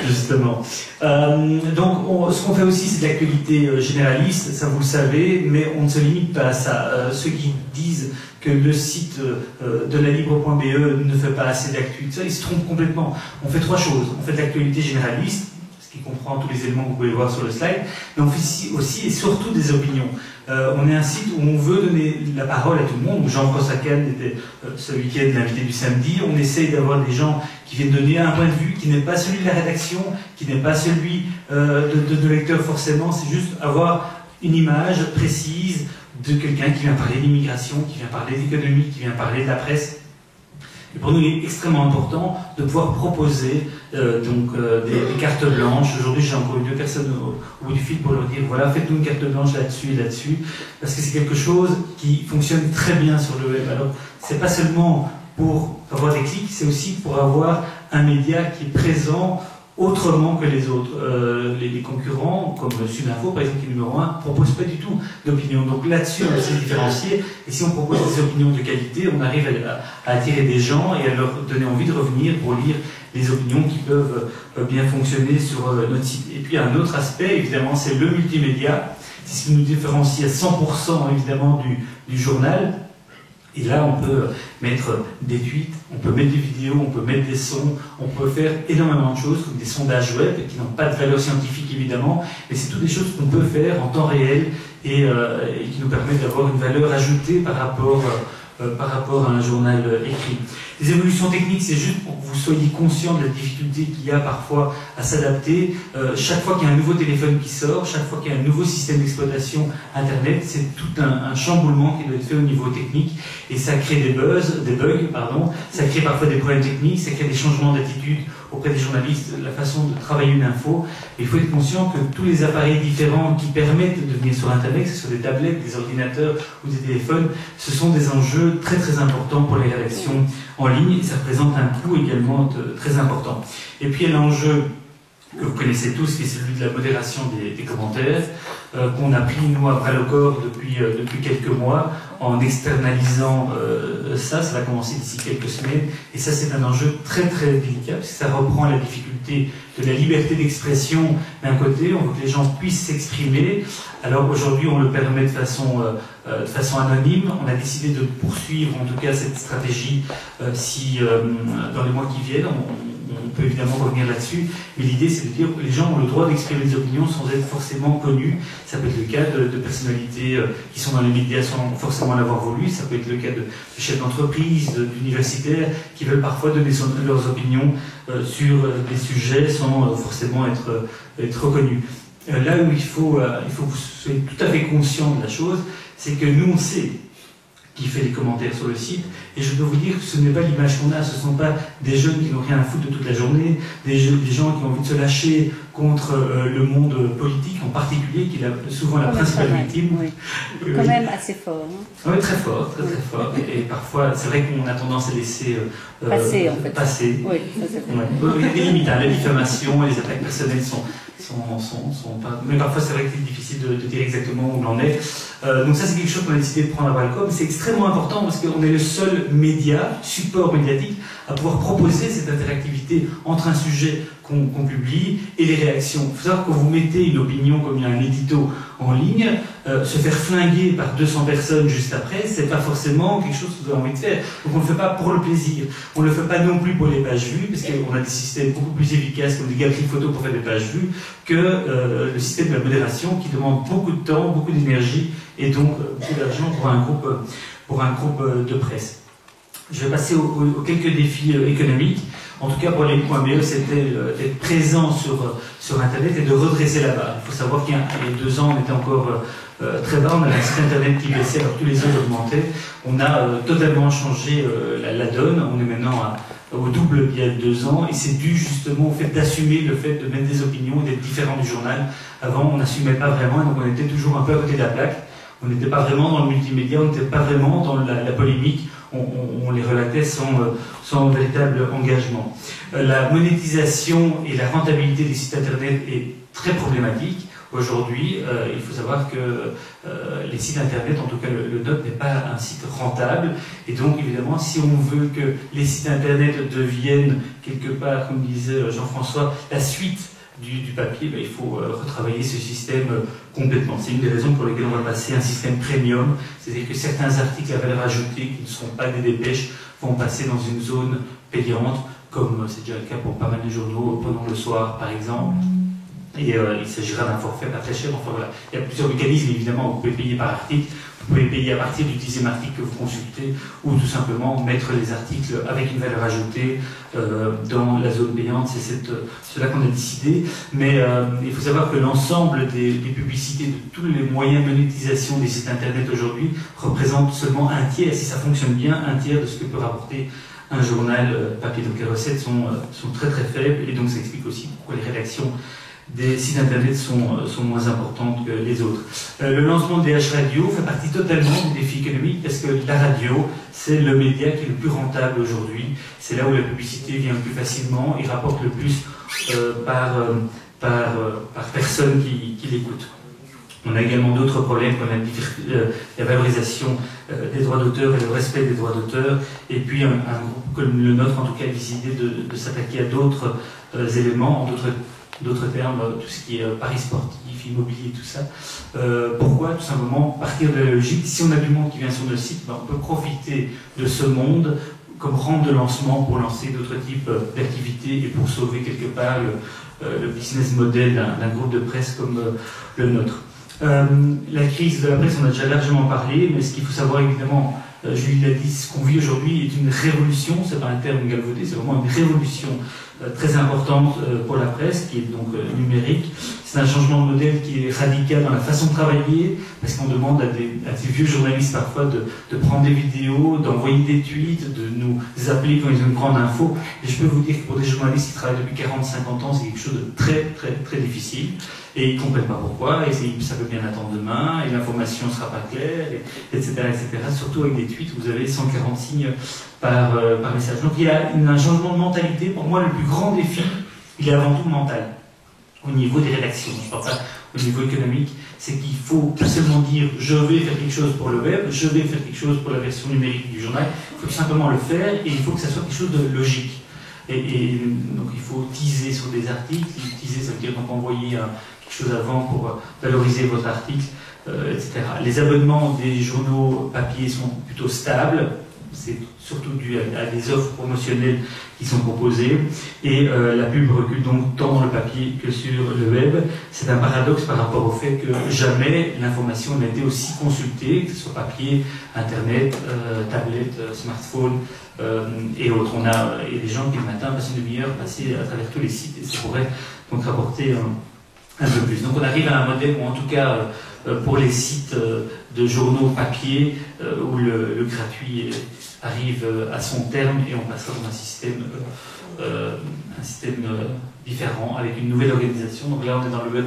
Justement. Donc, ce qu'on fait aussi, c'est de l'actualité généraliste, ça vous le savez, mais on ne se limite pas à ça. Ceux qui disent que le site de la Libre.be ne fait pas assez d'actu, ils se trompent complètement. On fait 3 choses. On fait de l'actualité généraliste, ce qui comprend tous les éléments que vous pouvez voir sur le slide, mais on fait aussi et surtout des opinions. On est un site où on veut donner la parole à tout le monde, où Jean-François Kahn était ce week-end l'invité du samedi. On essaye d'avoir des gens qui viennent donner un point de vue qui n'est pas celui de la rédaction, qui n'est pas celui de lecteur forcément, c'est juste avoir une image précise de quelqu'un qui vient parler d'immigration, qui vient parler d'économie, qui vient parler de la presse. Et pour nous, il est extrêmement important de pouvoir proposer des cartes blanches. Aujourd'hui, j'ai encore eu 2 personnes au bout du fil pour leur dire, voilà, faites-nous une carte blanche là-dessus et là-dessus, parce que c'est quelque chose qui fonctionne très bien sur le web. Alors, c'est pas seulement pour avoir des clics, c'est aussi pour avoir un média qui est présent autrement que les autres. Les concurrents, comme Sud Info, par exemple, qui est numéro 1, ne proposent pas du tout d'opinion. Donc là-dessus, on va se différencier. Et si on propose des opinions de qualité, on arrive à attirer des gens et à leur donner envie de revenir pour lire les opinions qui peuvent bien fonctionner sur notre site. Et puis un autre aspect, évidemment, c'est le multimédia. C'est ce qui nous différencie à 100% évidemment du journal. Et là, on peut mettre des tweets, on peut mettre des vidéos, on peut mettre des sons, on peut faire énormément de choses, comme des sondages web, qui n'ont pas de valeur scientifique évidemment, mais c'est toutes des choses qu'on peut faire en temps réel et qui nous permettent d'avoir une valeur ajoutée par rapport à un journal écrit. Les évolutions techniques, c'est juste pour que vous soyez conscient de la difficulté qu'il y a parfois à s'adapter. Chaque fois qu'il y a un nouveau téléphone qui sort, chaque fois qu'il y a un nouveau système d'exploitation Internet, c'est tout un chamboulement qui doit être fait au niveau technique et ça crée des bugs, ça crée parfois des problèmes techniques, ça crée des changements d'attitude auprès des journalistes, la façon de travailler une info. Et il faut être conscient que tous les appareils différents qui permettent de venir sur Internet, que ce soit des tablettes, des ordinateurs ou des téléphones, ce sont des enjeux très très importants pour les rédactions en ligne et ça représente un coût également très important. Et puis l'enjeu que vous connaissez tous, qui est celui de la modération des commentaires, qu'on a pris, nous, à bras-le-corps depuis quelques mois, en externalisant ça va commencer d'ici quelques semaines, et ça c'est un enjeu très très délicat, parce que ça reprend la difficulté de la liberté d'expression d'un côté, on veut que les gens puissent s'exprimer, alors aujourd'hui on le permet de façon anonyme, on a décidé de poursuivre en tout cas cette stratégie si dans les mois qui viennent, on peut évidemment revenir là-dessus, mais l'idée c'est de dire que les gens ont le droit d'exprimer des opinions sans être forcément connus. Ça peut être le cas de personnalités qui sont dans les médias sans forcément l'avoir voulu, ça peut être le cas de chefs d'entreprise, d'universitaires qui veulent parfois donner leurs opinions sur des sujets sans forcément être reconnus. Là où il faut que vous soyez tout à fait conscient de la chose, c'est que nous on sait qui fait les commentaires sur le site, et je peux vous dire que ce n'est pas l'image qu'on a, ce ne sont pas des jeunes qui n'ont rien à foutre de toute la journée, des gens qui ont envie de se lâcher contre le monde politique en particulier, qui est souvent la principale victime. Oui. Quand même assez fort. Hein. Oui, très fort, très fort, et parfois c'est vrai qu'on a tendance à laisser passer en fait. Passer. Oui, ça c'est vrai. Ouais. Il y a des limites, hein. La diffamation et les attaques personnelles sont pas... Mais parfois c'est vrai que c'est difficile de dire exactement où l'on est. Donc ça c'est quelque chose qu'on a décidé de prendre à bras-le-corps, mais c'est extrêmement important parce qu'on est le seul média, support médiatique, à pouvoir proposer cette interactivité entre un sujet qu'on publie et les réactions. Il faut savoir que quand vous mettez une opinion comme il y a un édito en ligne, se faire flinguer par 200 personnes juste après, c'est pas forcément quelque chose que vous avez envie de faire. Donc on ne le fait pas pour le plaisir. On ne le fait pas non plus pour les pages vues, parce qu'on a des systèmes beaucoup plus efficaces comme des galeries photos pour faire des pages vues, que le système de la modération qui demande beaucoup de temps, beaucoup d'énergie et donc beaucoup d'argent pour un groupe de presse. Je vais passer aux quelques défis économiques. En tout cas, pour les .be, c'était d'être présent sur Internet et de redresser la barre. Il faut savoir qu'il y a 2 ans, on était encore très bas, on avait un site Internet qui baissait alors que tous les autres augmentaient. On a totalement changé la donne, on est maintenant au double il y a 2 ans, et c'est dû justement au fait d'assumer le fait de mettre des opinions et d'être différent du journal. Avant, on n'assumait pas vraiment, et donc on était toujours un peu à côté de la plaque. On n'était pas vraiment dans le multimédia, on n'était pas vraiment dans la polémique, on les relatait sans véritable engagement. La monétisation et la rentabilité des sites internet est très problématique. Aujourd'hui, il faut savoir que les sites internet, en tout cas le nôtre, n'est pas un site rentable. Et donc, évidemment, si on veut que les sites internet deviennent, quelque part, comme disait Jean-François, la suite du papier, il faut retravailler ce système complètement. C'est une des raisons pour lesquelles on va passer à un système premium, c'est-à-dire que certains articles à valeur ajoutée, qui ne sont pas des dépêches, vont passer dans une zone payante, comme c'est déjà le cas pour pas mal de journaux, pendant le soir par exemple. Et il s'agira d'un forfait pas très cher. Enfin voilà, il y a plusieurs mécanismes évidemment. Vous pouvez payer par article, vous pouvez payer à partir du 10e article que vous consultez, ou tout simplement mettre les articles avec une valeur ajoutée dans la zone payante. C'est cela qu'on a décidé. Mais il faut savoir que l'ensemble des publicités de tous les moyens de monétisation des sites internet aujourd'hui représentent seulement un tiers, si ça fonctionne bien, un tiers de ce que peut rapporter un journal papier. Donc les recettes sont très très faibles, et donc ça explique aussi pourquoi les rédactions des sites internet sont moins importantes que les autres. Le lancement des H-Radio fait partie totalement du défi économique, parce que la radio, c'est le média qui est le plus rentable aujourd'hui. C'est là où la publicité vient le plus facilement et rapporte le plus par personne qui l'écoute. On a également d'autres problèmes comme la valorisation des droits d'auteur et le respect des droits d'auteur. Et puis un groupe comme le nôtre, en tout cas, a décidé de s'attaquer à d'autres éléments, en d'autres termes, tout ce qui est paris sportif, immobilier, tout ça. Pourquoi? Tout simplement partir de la logique. Si on a du monde qui vient sur le site, on peut profiter de ce monde comme rampe de lancement pour lancer d'autres types d'activités et pour sauver quelque part le business model d'un groupe de presse comme le nôtre. La crise de la presse, on a déjà largement parlé, mais ce qu'il faut savoir évidemment, Julie l'a dit, ce qu'on vit aujourd'hui est une révolution, c'est pas un terme galvaudé, c'est vraiment une révolution très importante pour la presse, qui est donc numérique. C'est un changement de modèle qui est radical dans la façon de travailler, parce qu'on demande à des vieux journalistes parfois de prendre des vidéos, d'envoyer des tweets, de nous appeler quand ils ont une grande info. Et je peux vous dire que pour des journalistes qui travaillent depuis 40-50 ans, c'est quelque chose de très très très difficile. Et ils ne comprennent pas pourquoi, et ça peut bien attendre demain, et l'information ne sera pas claire, etc., etc. Surtout avec des tweets, vous avez 140 signes par message. Donc il y a un changement de mentalité. Pour moi, le plus grand défi, il est avant tout mental. au niveau des rédactions. Je ne parle pas au niveau économique. C'est qu'il faut pas seulement dire je vais faire quelque chose pour le web, je vais faire quelque chose pour la version numérique du journal. Il faut tout simplement le faire et il faut que ça soit quelque chose de logique. Et donc il faut teaser sur des articles. Teaser, ça veut dire donc envoyer quelque chose avant pour valoriser votre article, etc. Les abonnements des journaux papier sont plutôt stables. C'est surtout dû à des offres promotionnelles qui sont proposées. Et la pub recule donc tant dans le papier que sur le web. C'est un paradoxe par rapport au fait que jamais l'information n'a été aussi consultée, que ce soit papier, internet, tablette, smartphone et autres. On a des gens qui le matin passent une demi-heure passer à travers tous les sites et ça pourrait donc rapporter un peu plus. Donc on arrive à un modèle où en tout cas pour les sites de journaux papier où le gratuit arrive à son terme et on passera dans un système différent avec une nouvelle organisation. Donc là on est dans le web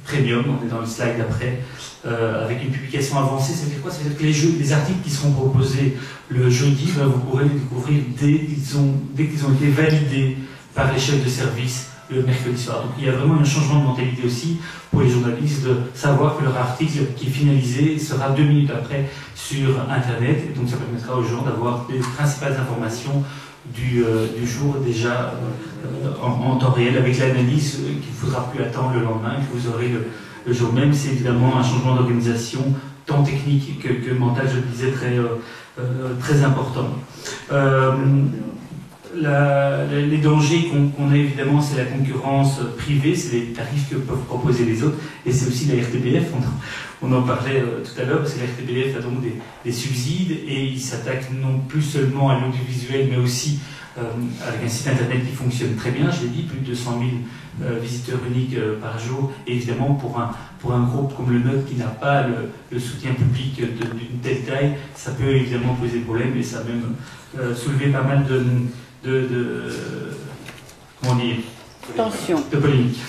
premium, on est dans le slide d'après, avec une publication avancée. Ça veut dire quoi? Ça veut dire que les articles qui seront proposés le jeudi, vous pourrez les découvrir dès qu'ils ont été validés par les chefs de service le mercredi soir. Donc il y a vraiment un changement de mentalité aussi pour les journalistes de savoir que leur article qui est finalisé sera 2 minutes après sur Internet. Et donc ça permettra aux gens d'avoir les principales informations du jour déjà en temps réel avec l'analyse qu'il ne faudra plus attendre le lendemain, que vous aurez le jour même. C'est évidemment un changement d'organisation tant technique que mental, je le disais, très important. Les dangers qu'on a évidemment, c'est la concurrence privée, c'est les tarifs que peuvent proposer les autres, et c'est aussi la RTBF, on en parlait tout à l'heure, parce que la RTBF a donc des subsides, et il s'attaque non plus seulement à l'audiovisuel, mais aussi avec un site internet qui fonctionne très bien, je l'ai dit, plus de 200 000 visiteurs uniques par jour, et évidemment pour un groupe comme le nôtre qui n'a pas le soutien public d'une telle taille, ça peut évidemment poser problème, et ça a même soulevé pas mal comment dire, de polémique.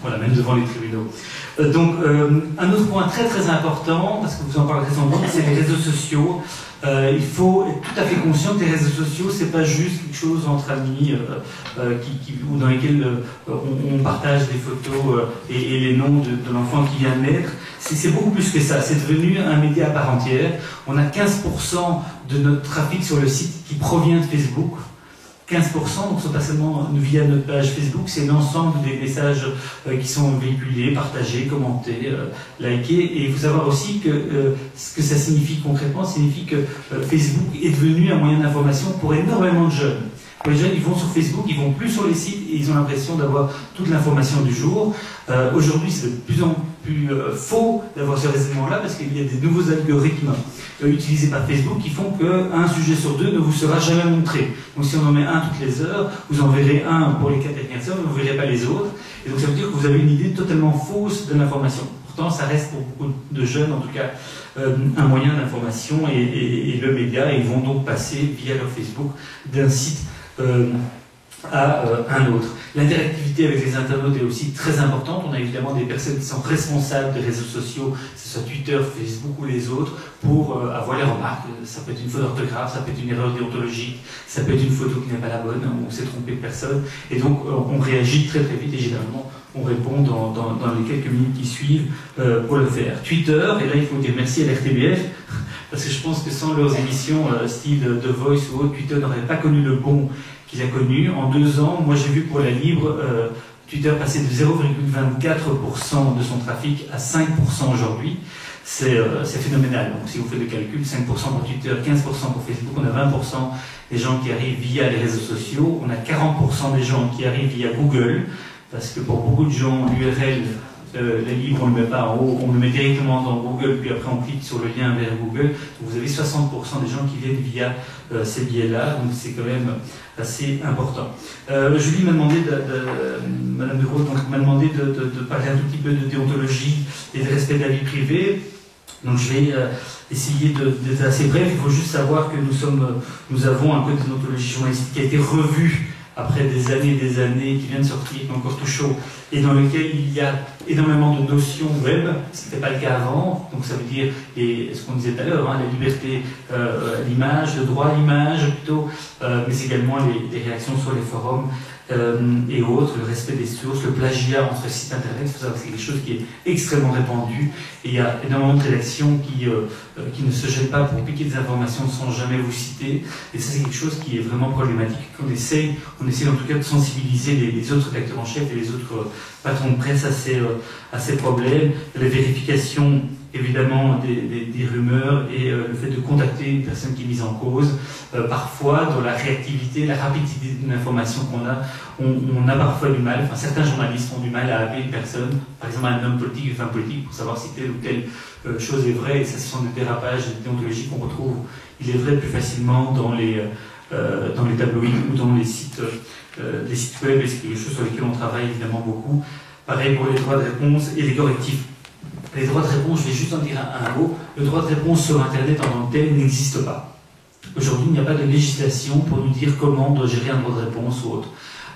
Voilà, même devant les tribunaux. Donc, un autre point très très important, parce que vous en parlerez sans doute, c'est les réseaux sociaux. Il faut être tout à fait conscient que les réseaux sociaux, c'est pas juste quelque chose entre amis ou dans lesquels on partage des photos et les noms de l'enfant qui vient de naître. C'est beaucoup plus que ça. C'est devenu un média à part entière. On a 15% de notre trafic sur le site qui provient de Facebook. 15%, donc ce n'est pas seulement via notre page Facebook, c'est l'ensemble des messages qui sont véhiculés, partagés, commentés, likés. Et il faut savoir aussi que ce que ça signifie concrètement, signifie que Facebook est devenu un moyen d'information pour énormément de jeunes. Pour les jeunes, ils vont sur Facebook, ils vont plus sur les sites et ils ont l'impression d'avoir toute l'information du jour. Aujourd'hui, c'est de plus en plus faux d'avoir ce raisonnement-là parce qu'il y a des nouveaux algorithmes utilisés par Facebook qui font qu'un sujet sur 2 ne vous sera jamais montré. Donc si on en met un toutes les heures, vous en verrez un pour les 4 dernières heures, vous ne verrez pas les autres. Et donc ça veut dire que vous avez une idée totalement fausse de l'information. Pourtant, ça reste pour beaucoup de jeunes, en tout cas, un moyen d'information et le média, et ils vont donc passer via leur Facebook d'un site à un autre. L'interactivité avec les internautes est aussi très importante. On a évidemment des personnes qui sont responsables des réseaux sociaux, que ce soit Twitter, Facebook ou les autres, pour avoir les remarques. Ça peut être une faute d'orthographe, ça peut être une erreur déontologique, ça peut être une photo qui n'est pas la bonne, on s'est trompé de personne. Et donc on réagit très très vite et généralement on répond dans les quelques minutes qui suivent pour le faire. Twitter, et là il faut dire merci à l'RTBF, parce que je pense que sans leurs émissions style The Voice ou autre, Twitter n'aurait pas connu le bond qu'il a connu. En 2 ans, moi j'ai vu pour la Libre, Twitter passer de 0,24% de son trafic à 5% aujourd'hui. C'est phénoménal. Donc si vous faites le calcul, 5% pour Twitter, 15% pour Facebook, on a 20% des gens qui arrivent via les réseaux sociaux, on a 40% des gens qui arrivent via Google, parce que pour beaucoup de gens, l'URL, la Libre, on ne le met pas en haut, on le met directement dans Google, puis après on clique sur le lien vers Google. Donc vous avez 60% des gens qui viennent via ces biais-là, donc c'est quand même assez important. Julie m'a demandé, Madame de Gros, m'a demandé de parler un tout petit peu de déontologie et de respect de la vie privée. Donc je vais essayer d'être assez bref. Il faut juste savoir que nous avons un code de déontologie journalistique qui a été revu après des années, qui vient de sortir, qui est encore tout chaud, et dans lequel il y a énormément de notions web, ce qui n'était pas le cas avant. Donc ça veut dire, et ce qu'on disait tout à l'heure, la liberté à l'image, le droit à l'image plutôt, mais également les réactions sur les forums, et autres, le respect des sources, le plagiat entre sites internet. Il faut savoir que c'est quelque chose qui est extrêmement répandu et il y a énormément de rédactions qui ne se gênent pas pour piquer des informations sans jamais vous citer, et ça c'est quelque chose qui est vraiment problématique. On essaie en tout cas de sensibiliser les autres rédacteurs en chef et les autres patrons de presse à ces problèmes, la vérification évidemment des rumeurs et le fait de contacter une personne qui est mise en cause. Parfois, dans la réactivité, la rapidité d'une information qu'on a, on a parfois du mal, enfin certains journalistes ont du mal à appeler une personne, par exemple un homme politique, une femme politique, pour savoir si telle ou telle chose est vraie, et ça ce sont des dérapages déontologiques qu'on retrouve, il est vrai, plus facilement dans les tabloïds ou dans les sites web, et c'est quelque chose sur lesquels on travaille évidemment beaucoup. Pareil pour les droits de réponse et les correctifs. Les droits de réponse, je vais juste en dire un mot. Le droit de réponse sur Internet en tant que tel n'existe pas. Aujourd'hui, il n'y a pas de législation pour nous dire comment on doit gérer un droit de réponse ou autre.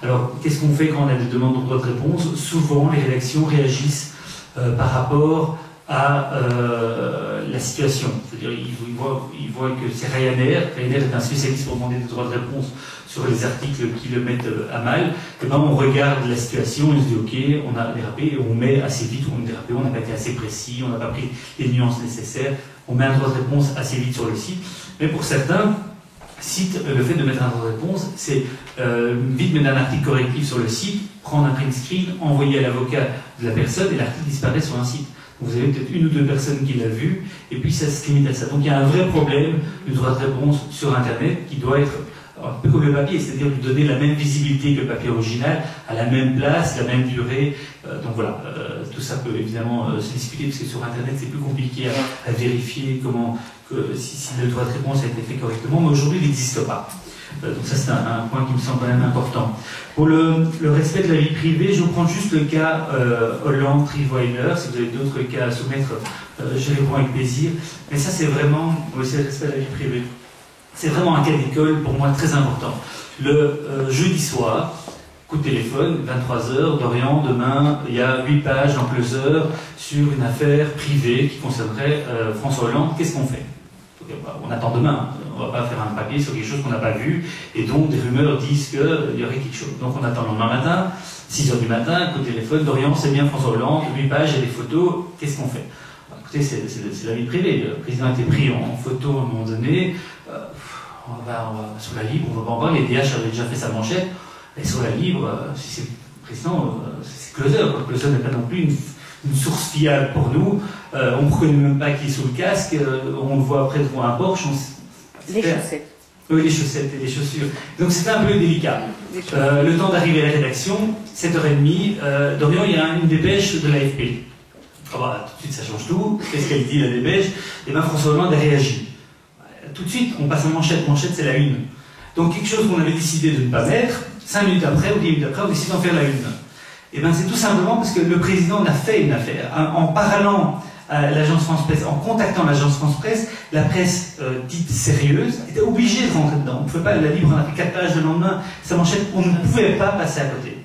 Alors, qu'est-ce qu'on fait quand on a des demandes de droit de réponse? Souvent, les rédactions réagissent par rapport à la situation. C'est-à-dire, ils voient que c'est Ryanair. Ryanair est un spécialiste pour demander des droits de réponse sur les articles qui le mettent à mal. Et ben, on regarde la situation et on se dit ok, on a dérapé et on met assez vite, on a dérapé, on n'a pas été assez précis, on n'a pas pris les nuances nécessaires, on met un droit de réponse assez vite sur le site. Mais pour certains sites, le fait de mettre un droit de réponse, c'est vite mettre un article correctif sur le site, prendre un print screen, envoyer à l'avocat de la personne et l'article disparaît sur un site. Vous avez peut-être une ou deux personnes qui l'ont vu, et puis ça se limite à ça. Donc il y a un vrai problème du droit de réponse sur Internet qui doit être un peu comme le papier, c'est-à-dire lui donner la même visibilité que le papier original, à la même place, la même durée. Donc voilà, tout ça peut évidemment se discuter, parce que sur Internet c'est plus compliqué à vérifier si le droit de réponse a été fait correctement, mais aujourd'hui il n'existe pas. Donc ça c'est un point qui me semble quand même important. Pour le respect de la vie privée, je vous prends juste le cas Hollande, Trierweiler. Si vous avez d'autres cas à soumettre, je réponds avec plaisir. Mais ça c'est vraiment, c'est le respect de la vie privée. C'est vraiment un cas d'école pour moi très important. Le jeudi soir, coup de téléphone, 23h, Dorian, demain, il y a 8 pages dans Closer sur une affaire privée qui concernerait François Hollande. Qu'est-ce qu'on fait? On attend demain, on ne va pas faire un papier sur quelque chose qu'on n'a pas vu et dont des rumeurs disent qu'il y aurait quelque chose. Donc on attend le lendemain matin, 6h du matin, coup de téléphone, Dorian, c'est bien François Hollande, 8 pages, il y a des photos, qu'est-ce qu'on fait? Écoutez, c'est la vie privée. Le président a été pris en photo à un moment donné. On va sur la Libre, on va pas en parler. DH avait déjà fait sa manchette. Et sur la Libre, si c'est le président, c'est Closer. Closer n'est pas non plus une source fiable pour nous. On ne reconnaît même pas qui est sous le casque. On le voit après devant un Porsche. Les chaussettes. Oui, les chaussettes et les chaussures. Donc c'était un peu délicat. Le temps d'arriver à la rédaction, 7h30. Dorian, il y a une dépêche de l'AFP. Ah bah, tout de suite, ça change tout. Qu'est-ce qu'elle dit, la dépêche? Et bien, François Hollande a réagi. Tout de suite, on passe en manchette. Manchette, c'est la une. Donc, quelque chose qu'on avait décidé de ne pas mettre, 5 minutes après ou 10 minutes après, on décide d'en faire la une. Et bien, c'est tout simplement parce que le président a fait une affaire. En parlant à l'agence France Presse, en contactant l'agence France Presse, la presse dite sérieuse était obligée de rentrer dedans. On ne pouvait pas, la Libre en a fait 4 pages le lendemain, sa manchette, on ne pouvait pas passer à côté.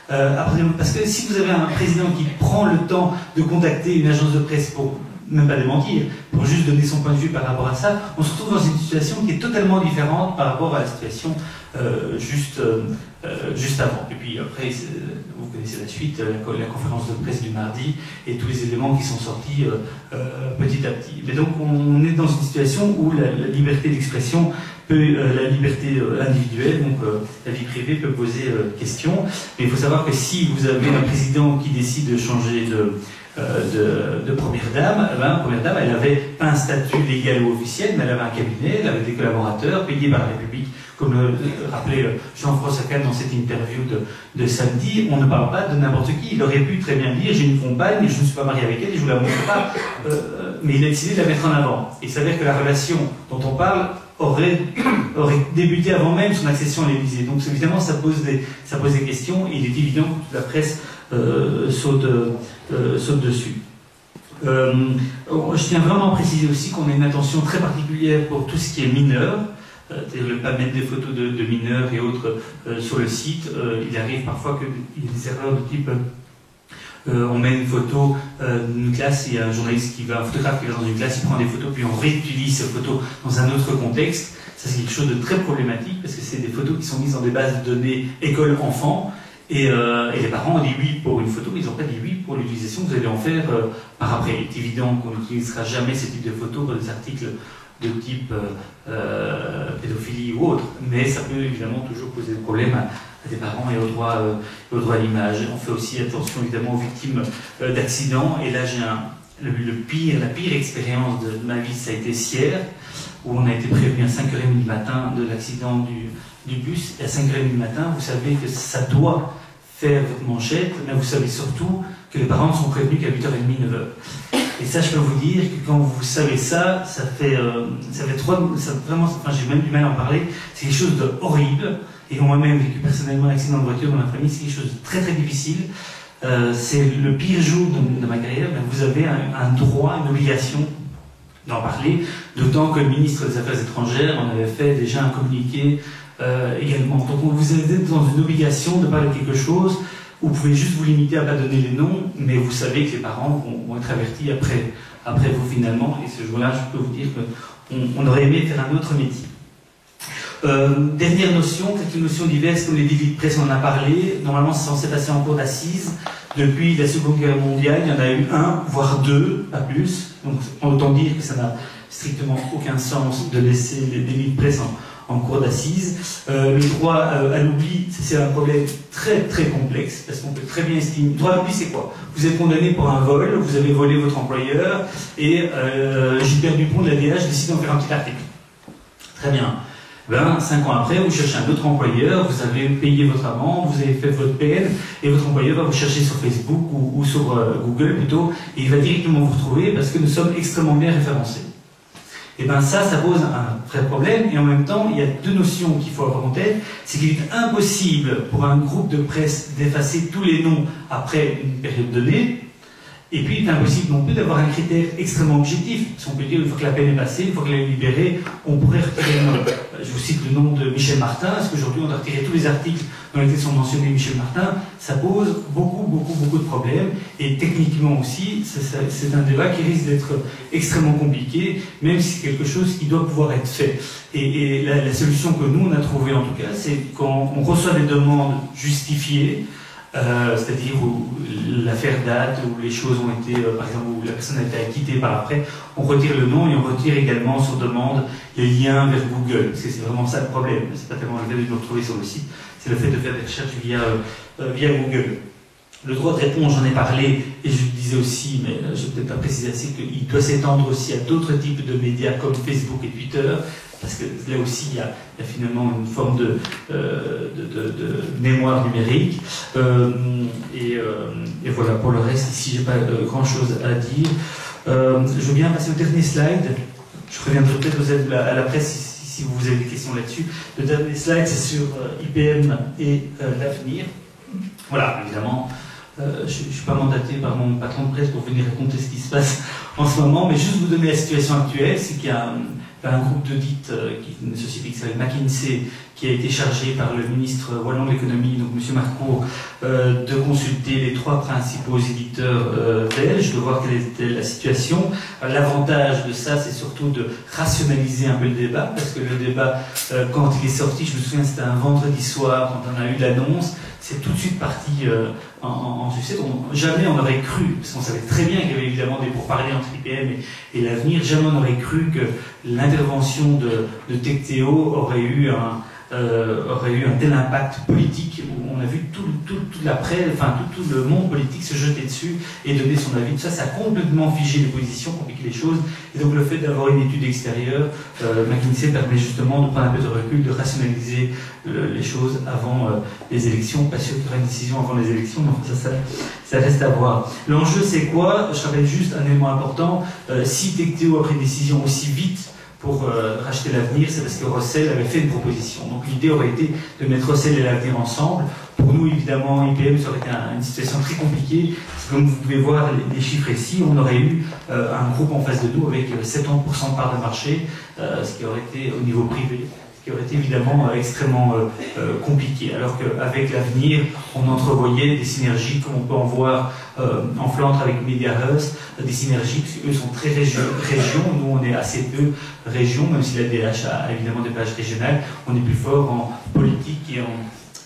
Parce que si vous avez un président qui prend le temps de contacter une agence de presse pour même pas démentir, pour juste donner son point de vue par rapport à ça, on se retrouve dans une situation qui est totalement différente par rapport à la situation juste avant. Et puis après, vous connaissez la suite, la conférence de presse du mardi et tous les éléments qui sont sortis petit à petit. Mais donc on est dans une situation où la liberté d'expression la liberté individuelle, donc la vie privée peut poser question. Mais il faut savoir que si vous avez un président qui décide de changer de première dame, première dame, elle n'avait pas un statut légal ou officiel, mais elle avait un cabinet, elle avait des collaborateurs payés par la République. Comme le rappelait Jean-François Kahn dans cette interview de samedi, on ne parle pas de n'importe qui. Il aurait pu très bien dire j'ai une compagne, je ne suis pas marié avec elle et je ne vous la montre pas. Mais il a décidé de la mettre en avant. Il s'avère que la relation dont on parle aurait débuté avant même son accession à l'Élysée. Donc évidemment ça pose des questions et il est évident que toute la presse saute dessus. Je tiens vraiment à préciser aussi qu'on a une attention très particulière pour tout ce qui est mineur. C'est-à-dire ne pas mettre des photos de mineurs et autres sur le site. Il arrive parfois qu'il y ait des erreurs de type on met une photo d'une classe, il y a un journaliste un photographe qui va dans une classe, il prend des photos, puis on réutilise ces photos dans un autre contexte. Ça, c'est quelque chose de très problématique, parce que c'est des photos qui sont mises dans des bases de données école-enfant, et les parents ont dit oui pour une photo, ils n'ont pas dit oui pour l'utilisation que vous allez en faire par après. Il est évident qu'on n'utilisera jamais ce type de photos pour des articles de type pédophilie ou autre, mais ça peut évidemment toujours poser des problèmes à des parents et au droit à l'image. On fait aussi attention évidemment aux victimes d'accidents, et là j'ai la pire expérience de ma vie, ça a été Sierre, où on a été prévenu à 5h30 du matin de l'accident du bus, et à 5h30 du matin, vous savez que ça doit faire votre manchette, mais vous savez surtout que les parents sont prévenus qu'à 8h30, 9h. Et ça, je peux vous dire que quand vous savez ça, ça fait vraiment, enfin, j'ai même du mal à en parler, c'est quelque chose d'horrible, et on a même vécu personnellement un accident de voiture dans ma famille, c'est quelque chose de très très difficile. C'est le pire jour de ma carrière, mais vous avez un droit, une obligation d'en parler, d'autant que le ministre des Affaires étrangères en avait fait déjà un communiqué également. Donc vous êtes dans une obligation de parler de quelque chose, vous pouvez juste vous limiter à ne pas donner les noms, mais vous savez que les parents vont être avertis après vous finalement, et ce jour-là, je peux vous dire qu'on aurait aimé faire un autre métier. Dernière notion, quelques notions diverses, comme les délits de presse, on en a parlé. Normalement, c'est censé passer en cours d'assises. Depuis la Seconde Guerre mondiale, il y en a eu un, voire deux, pas plus. Donc, autant dire que ça n'a strictement aucun sens de laisser les délits de presse en cours d'assises. Le droit à l'oubli, c'est un problème très très complexe, parce qu'on peut très bien estimer. Le droit à l'oubli, c'est quoi? Vous êtes condamné pour un vol, vous avez volé votre employeur, et Gilbert Dupont de la DH décide d'en faire un petit article. Très bien. 5 ans après, vous cherchez un autre employeur, vous avez payé votre amende, vous avez fait votre peine, et votre employeur va vous chercher sur Facebook ou sur Google plutôt, et il va directement vous retrouver parce que nous sommes extrêmement bien référencés. Et bien ça pose un vrai problème, et en même temps, il y a deux notions qu'il faut avoir en tête. C'est qu'il est impossible pour un groupe de presse d'effacer tous les noms après une période donnée, et puis il est impossible non plus d'avoir un critère extrêmement objectif. Si on peut dire, une fois que la peine est passée, une fois qu'elle est libérée, on pourrait retirer le nom. Je vous cite le nom de Michel Martin. Est-ce qu'aujourd'hui on doit retirer tous les articles dans lesquels sont mentionnés Michel Martin? Ça pose beaucoup de problèmes, et techniquement aussi, c'est un débat qui risque d'être extrêmement compliqué, même si c'est quelque chose qui doit pouvoir être fait. Et la solution que nous on a trouvée en tout cas, c'est quand on reçoit des demandes justifiées, c'est-à-dire où l'affaire date, où les choses ont été, par exemple, où la personne a été acquittée par après, on retire le nom, et on retire également sur demande les liens vers Google, parce que c'est vraiment ça le problème. C'est pas tellement le fait de nous retrouver sur le site, c'est le fait de faire des recherches via Google. Le droit de réponse, j'en ai parlé, et je le disais aussi, mais je ne vais peut-être pas préciser assez, qu'il doit s'étendre aussi à d'autres types de médias comme Facebook et Twitter, parce que là aussi il y a finalement une forme de mémoire numérique. Et voilà, pour le reste, ici j'ai pas grand-chose à dire. Je veux bien passer au dernier slide. Je reviendrai peut-être à la presse si vous avez des questions là-dessus. Le dernier slide, c'est sur IBM et l'avenir. Voilà, évidemment. Je ne suis pas mandaté par mon patron de presse pour venir raconter ce qui se passe en ce moment, mais juste vous donner la situation actuelle, c'est qu'il y a un groupe d'audit, une société qui s'appelle McKinsey, qui a été chargé par le ministre wallon de l'économie, donc M. Marco, de consulter les 3 principaux éditeurs belges, de voir quelle était la situation. L'avantage de ça, c'est surtout de rationaliser un peu le débat, parce que le débat, quand il est sorti, je me souviens, c'était un vendredi soir, quand on a eu l'annonce, c'est tout de suite parti en succès. Jamais on aurait cru, parce qu'on savait très bien qu'il y avait évidemment des pourparlers entre IBM et l'avenir, jamais on n'aurait cru que l'intervention de Tecteo aurait eu un tel impact politique, où on a vu tout le monde politique se jeter dessus et donner son avis. Tout ça, ça a complètement figé les positions, compliqué les choses. Et donc le fait d'avoir une étude extérieure, McKinsey permet justement de prendre un peu de recul, de rationaliser les choses avant les élections. Pas sûr qu'il y aura une décision avant les élections, mais ça reste à voir. L'enjeu, c'est quoi? Je rappelle juste un élément important. Si Tecteo a pris une décision aussi vite pour racheter l'avenir, c'est parce que Rossel avait fait une proposition. Donc l'idée aurait été de mettre Rossel et l'avenir ensemble. Pour nous, évidemment, IBM, ça aurait été une situation très compliquée. Comme vous pouvez voir les chiffres ici, on aurait eu un groupe en face de nous avec 70% de part de marché, ce qui aurait été au niveau privé qui aurait été évidemment extrêmement compliqué. Alors qu'avec l'avenir, on entrevoyait des synergies comme on peut en voir en Flandre avec Mediahuis, des synergies qui eux sont très région. Nous on est assez peu région, même si la DH a évidemment des pages régionales, on est plus fort en politique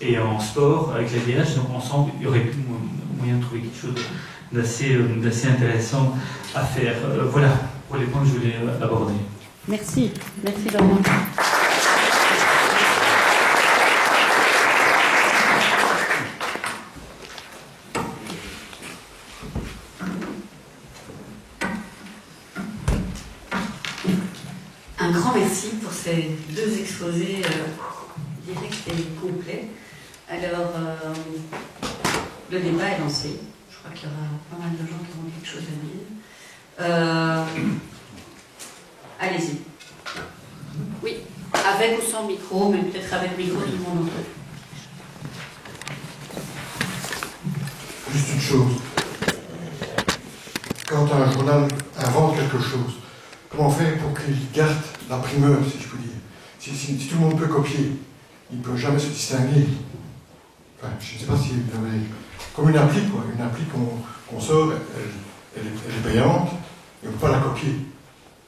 et en sport avec la DH, donc ensemble il y aurait moyen de trouver quelque chose d'assez intéressant à faire. Voilà pour les points que je voulais aborder. Merci, merci Laurent. Un grand merci pour ces deux exposés directs et complets. Alors, le débat est lancé. Je crois qu'il y aura pas mal de gens qui auront quelque chose à dire. Allez-y. Oui, avec ou sans micro, mais peut-être avec micro, tout le monde entend. Juste une chose. Quand un journal invente quelque chose, comment on fait pour qu'il garde la primeur, si je peux dire? Si tout le monde peut copier, il ne peut jamais se distinguer. Enfin, je ne sais pas si vous avez... Comme une appli, quoi. Une appli qu'on sort, elle est payante, et on ne peut pas la copier.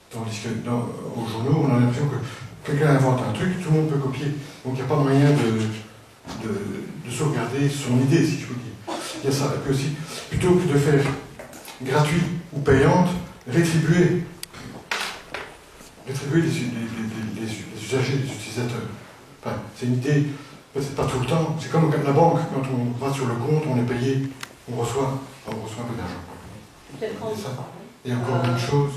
Tandis que aux journaux, on a l'impression que quelqu'un invente un truc, tout le monde peut copier. Donc il n'y a pas moyen de sauvegarder son idée, si je peux dire. Il y a ça. Et puis aussi, plutôt que de faire gratuit ou payante, rétribuer les usagers, les utilisateurs. Enfin, c'est une idée, peut-être pas tout le temps. C'est comme la banque, quand on va sur le compte, on est payé, on reçoit un peu d'argent. Et encore une chose,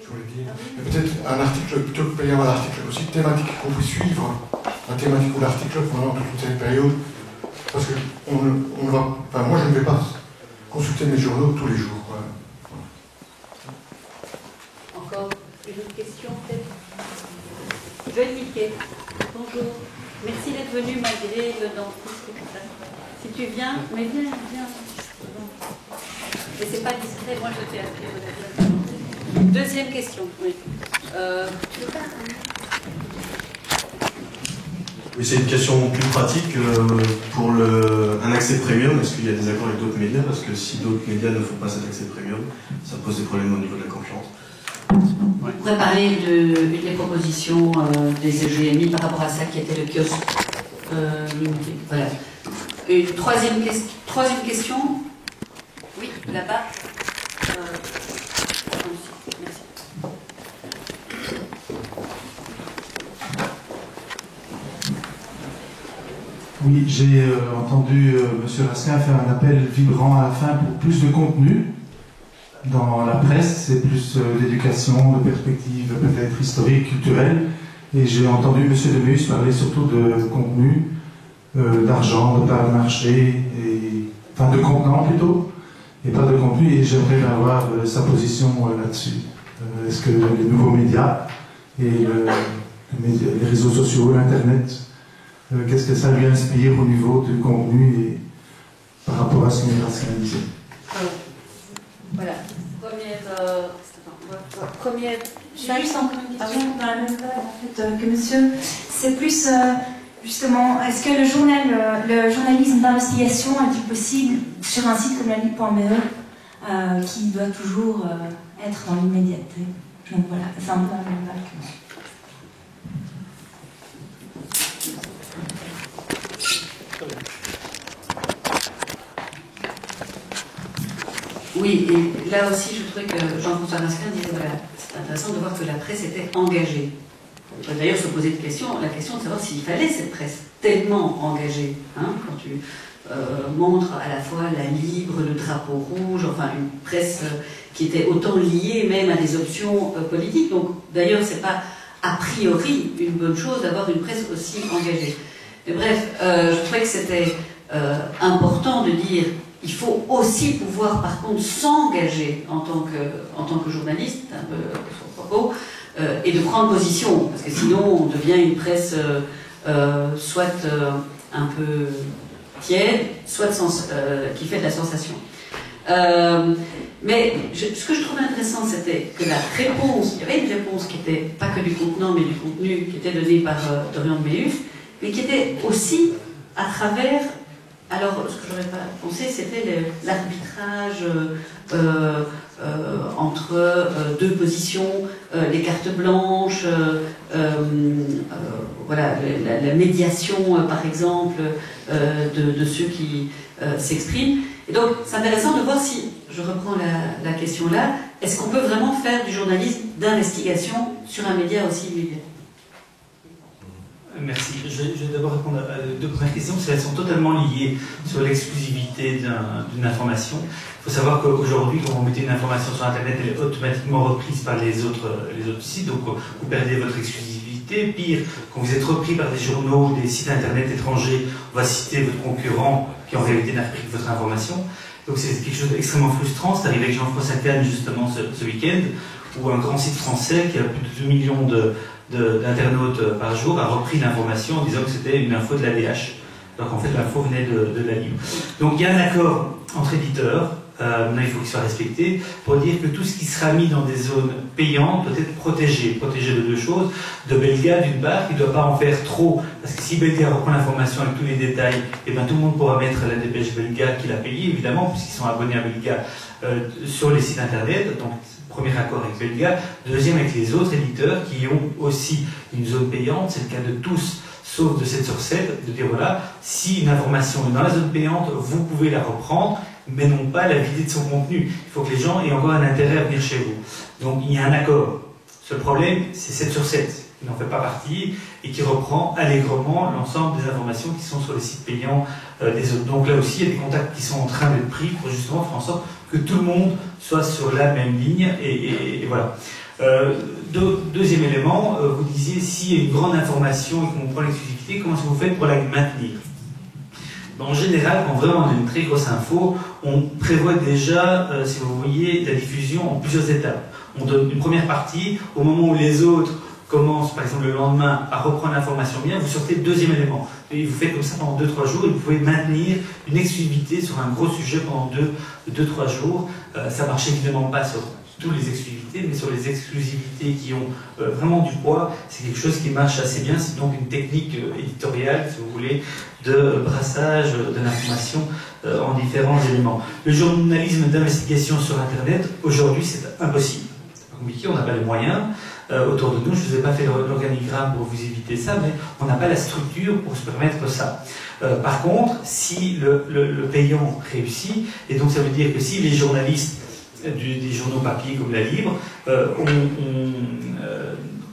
je voulais dire, peut-être un article, plutôt que payer un article, aussi thématique, qu'on puisse suivre la thématique ou l'article pendant toute une certaine période. Parce que on va, enfin, moi je ne vais pas consulter mes journaux tous les jours. Quoi. Encore une autre question, peut-être? Joël Miquet, bonjour. Merci d'être venu malgré le dentiste et tout ça. Si tu viens, mais viens. Mais c'est pas discret, moi je t'ai appris. Deuxième question, oui. Oui, c'est une question plus pratique pour un accès premium. Est-ce qu'il y a des accords avec d'autres médias? Parce que si d'autres médias ne font pas cet accès premium, ça pose des problèmes au niveau de la confiance. On pourrait parler d'une des propositions des EGMI par rapport à ça qui était le kiosque voilà. Une troisième question. Oui, là-bas. Merci. Oui, j'ai entendu M. Raskin faire un appel vibrant à la fin pour plus de contenu. Dans la presse, c'est plus d'éducation, de perspectives peut-être historiques, culturelles. Et j'ai entendu M. Demeus parler surtout de contenu, d'argent, de part de marché, enfin de contenant plutôt, et pas de contenu. Et j'aimerais avoir sa position là-dessus. Est-ce que les nouveaux médias et les réseaux sociaux, l'Internet, qu'est-ce que ça lui inspire au niveau du contenu et par rapport à ce que Raskin disait? Voilà. Première. J'ai juste encore une question dans la même vague en fait, que monsieur. C'est plus justement, est-ce que le journalisme d'investigation est-il possible sur un site comme la Ligue.be qui doit toujours être dans l'immédiateté? Donc voilà, c'est un peu la même vague que monsieur. Oui, et là aussi, je trouvais que Jean-François Raskin disait, voilà, c'est intéressant de voir que la presse était engagée. On peut d'ailleurs se poser la question de savoir s'il fallait cette presse tellement engagée, hein, quand tu montres à la fois la Libre, le drapeau rouge, enfin une presse qui était autant liée même à des options politiques. Donc d'ailleurs, c'est pas a priori une bonne chose d'avoir une presse aussi engagée. Mais bref, je trouvais que c'était important de dire il faut aussi pouvoir, par contre, s'engager en tant que journaliste, un peu son propos, et de prendre position, parce que sinon on devient une presse soit un peu tiède, soit qui fait de la sensation. Mais ce que je trouvais intéressant, c'était que la réponse, il y avait une réponses qui n'étaient pas que du contenant, mais du contenu qui était donné par Dorian de Meuf, mais qui était aussi à travers... Alors, ce que j'aurais pas pensé, c'était l'arbitrage entre deux positions, les cartes blanches, voilà, la médiation, par exemple, de ceux qui s'expriment. Et donc, c'est intéressant de voir si, je reprends la question là, est-ce qu'on peut vraiment faire du journalisme d'investigation sur un média aussi libre? Merci. Je vais d'abord répondre à deux premières questions, parce qu'elles sont totalement liées sur l'exclusivité d'une information. Il faut savoir qu'aujourd'hui, quand vous mettez une information sur Internet, elle est automatiquement reprise par les autres sites, donc vous perdez votre exclusivité. Pire, quand vous êtes repris par des journaux, des sites Internet étrangers, on va citer votre concurrent qui en réalité n'a repris que votre information. Donc c'est quelque chose d'extrêmement frustrant. C'est arrivé avec Jean-François Cannes justement ce week-end, où un grand site français qui a plus de 2 millions d'internautes par jour a repris l'information en disant que c'était une info de l'ADH, alors qu'en fait l'info venait de la Libre. Donc il y a un accord entre éditeurs, maintenant il faut qu'il soit respecté, pour dire que tout ce qui sera mis dans des zones payantes doit être protégé de deux choses. De Belga d'une part, qui ne doit pas en faire trop, parce que si Belga reprend l'information avec tous les détails, et bien tout le monde pourra mettre la dépêche Belga qu'il a payée, évidemment, puisqu'ils sont abonnés à Belga sur les sites internet. Donc premier accord avec Belga, deuxième avec les autres éditeurs qui ont aussi une zone payante, c'est le cas de tous, sauf de 7 sur 7, de dire voilà, si une information est dans la zone payante, vous pouvez la reprendre, mais non pas la vider de son contenu. Il faut que les gens aient encore un intérêt à venir chez vous. Donc il y a un accord. Ce problème, c'est 7 sur 7, qui n'en fait pas partie, et qui reprend allègrement l'ensemble des informations qui sont sur les sites payants des autres. Donc là aussi, il y a des contacts qui sont en train d'être pris pour justement faire en sorte que tout le monde soit sur la même ligne, et voilà. Deuxième élément, vous disiez, s'il y a une grande information et qu'on prend l'exclusivité, comment est-ce que vous faites pour la maintenir? En général, quand vraiment on a une très grosse info, on prévoit déjà, si vous voyez, la diffusion en plusieurs étapes. On donne une première partie, au moment où les autres commencent, par exemple le lendemain, à reprendre l'information bien, vous sortez le deuxième élément. Et vous faites comme ça pendant 2-3 jours, et vous pouvez maintenir une exclusivité sur un gros sujet pendant 2-3 jours. Ça marche évidemment pas sur toutes les exclusivités, mais sur les exclusivités qui ont vraiment du poids, c'est quelque chose qui marche assez bien. C'est donc une technique éditoriale, si vous voulez, de brassage de l'information en différents éléments. Le journalisme d'investigation sur Internet, aujourd'hui, c'est impossible. C'est pas compliqué, on n'a pas les moyens. Autour de nous, je ne vous ai pas fait l'organigramme pour vous éviter ça, mais on n'a pas la structure pour se permettre ça. Par contre, si le payant réussit, et donc ça veut dire que si les journalistes des journaux papier comme la Libre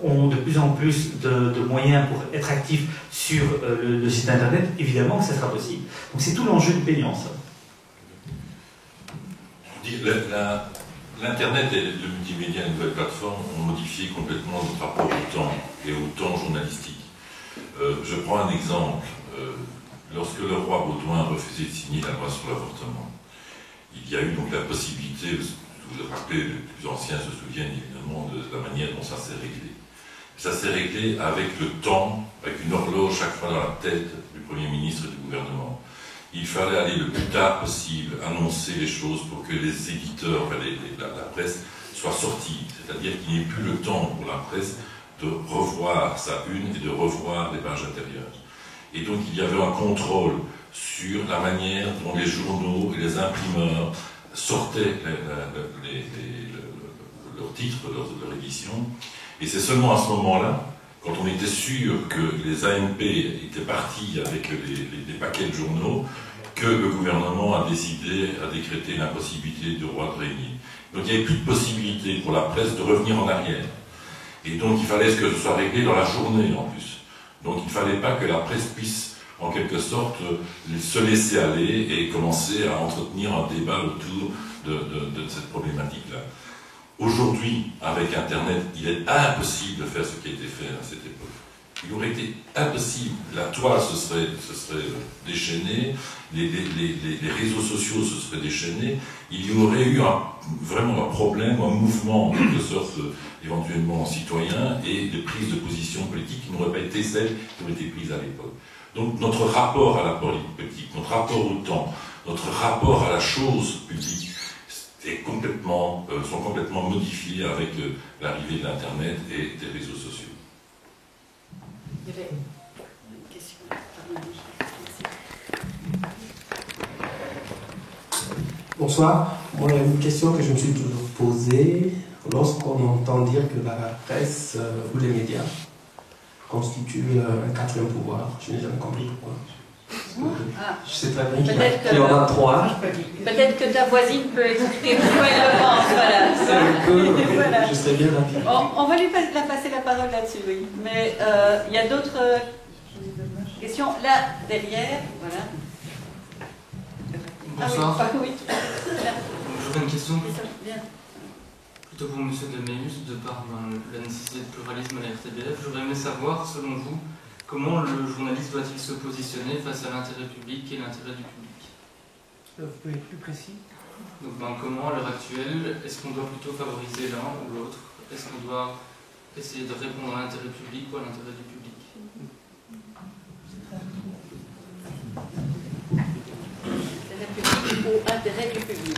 ont de plus en plus de moyens pour être actifs sur le site internet, évidemment que ça sera possible. Donc c'est tout l'enjeu du payant, ça. L'Internet et le multimédia, les nouvelles plateformes, ont modifié complètement notre rapport au temps et au temps journalistique. Je prends un exemple. Lorsque le roi Baudouin refusait de signer la loi sur l'avortement, il y a eu donc la possibilité, vous vous rappelez, les plus anciens se souviennent évidemment de la manière dont ça s'est réglé. Ça s'est réglé avec le temps, avec une horloge chaque fois dans la tête du Premier ministre et du gouvernement. Il fallait aller le plus tard possible, annoncer les choses pour que les éditeurs, enfin la presse, soient sortis. C'est-à-dire qu'il n'y ait plus le temps pour la presse de revoir sa une et de revoir les pages intérieures. Et donc il y avait un contrôle sur la manière dont les journaux et les imprimeurs sortaient leurs titres, leur édition. Et c'est seulement à ce moment-là, quand on était sûr que les AMP étaient partis avec des paquets de journaux, que le gouvernement a décidé, a décrété l'impossibilité du roi de régner. Donc il n'y avait plus de possibilité pour la presse de revenir en arrière. Et donc il fallait que ce soit réglé dans la journée en plus. Donc il ne fallait pas que la presse puisse, en quelque sorte, se laisser aller et commencer à entretenir un débat autour de cette problématique-là. Aujourd'hui, avec Internet, il est impossible de faire ce qui a été fait à cette époque. Il aurait été impossible. La toile se serait déchaînée, les réseaux sociaux se seraient déchaînés. Il y aurait eu vraiment un problème, un mouvement, en quelque sorte, éventuellement citoyen, et des prises de position politiques qui n'auraient pas été celles qui ont été prises à l'époque. Donc notre rapport à la politique, notre rapport au temps, notre rapport à la chose publique, sont complètement modifiés avec l'arrivée de l'Internet et des réseaux sociaux. Il y avait une question. Bonsoir. Moi, il y a une question que je me suis toujours posée lorsqu'on entend dire que la presse ou les médias constituent un quatrième pouvoir. Je n'ai jamais compris pourquoi. Je sais très bien qu'il y en a trois. Peut-être que ta voisine peut expliquer pourquoi elle le pense. Voilà. Voilà. Je serais bien rapide. On va lui passer la parole là-dessus, oui. Mais il y a d'autres questions là derrière. Voilà. Bonsoir. Ah oui. J'aurais une question Bien. plutôt pour M. Deméus, de par la nécessité de pluralisme à la RTBF. J'aurais aimé savoir, selon vous, comment le journaliste doit-il se positionner face à l'intérêt public et l'intérêt du public? Vous pouvez être plus précis? Donc, comment, à l'heure actuelle, est-ce qu'on doit plutôt favoriser l'un ou l'autre? Est-ce qu'on doit essayer de répondre à l'intérêt public ou à l'intérêt du public? Ou intérêt du public.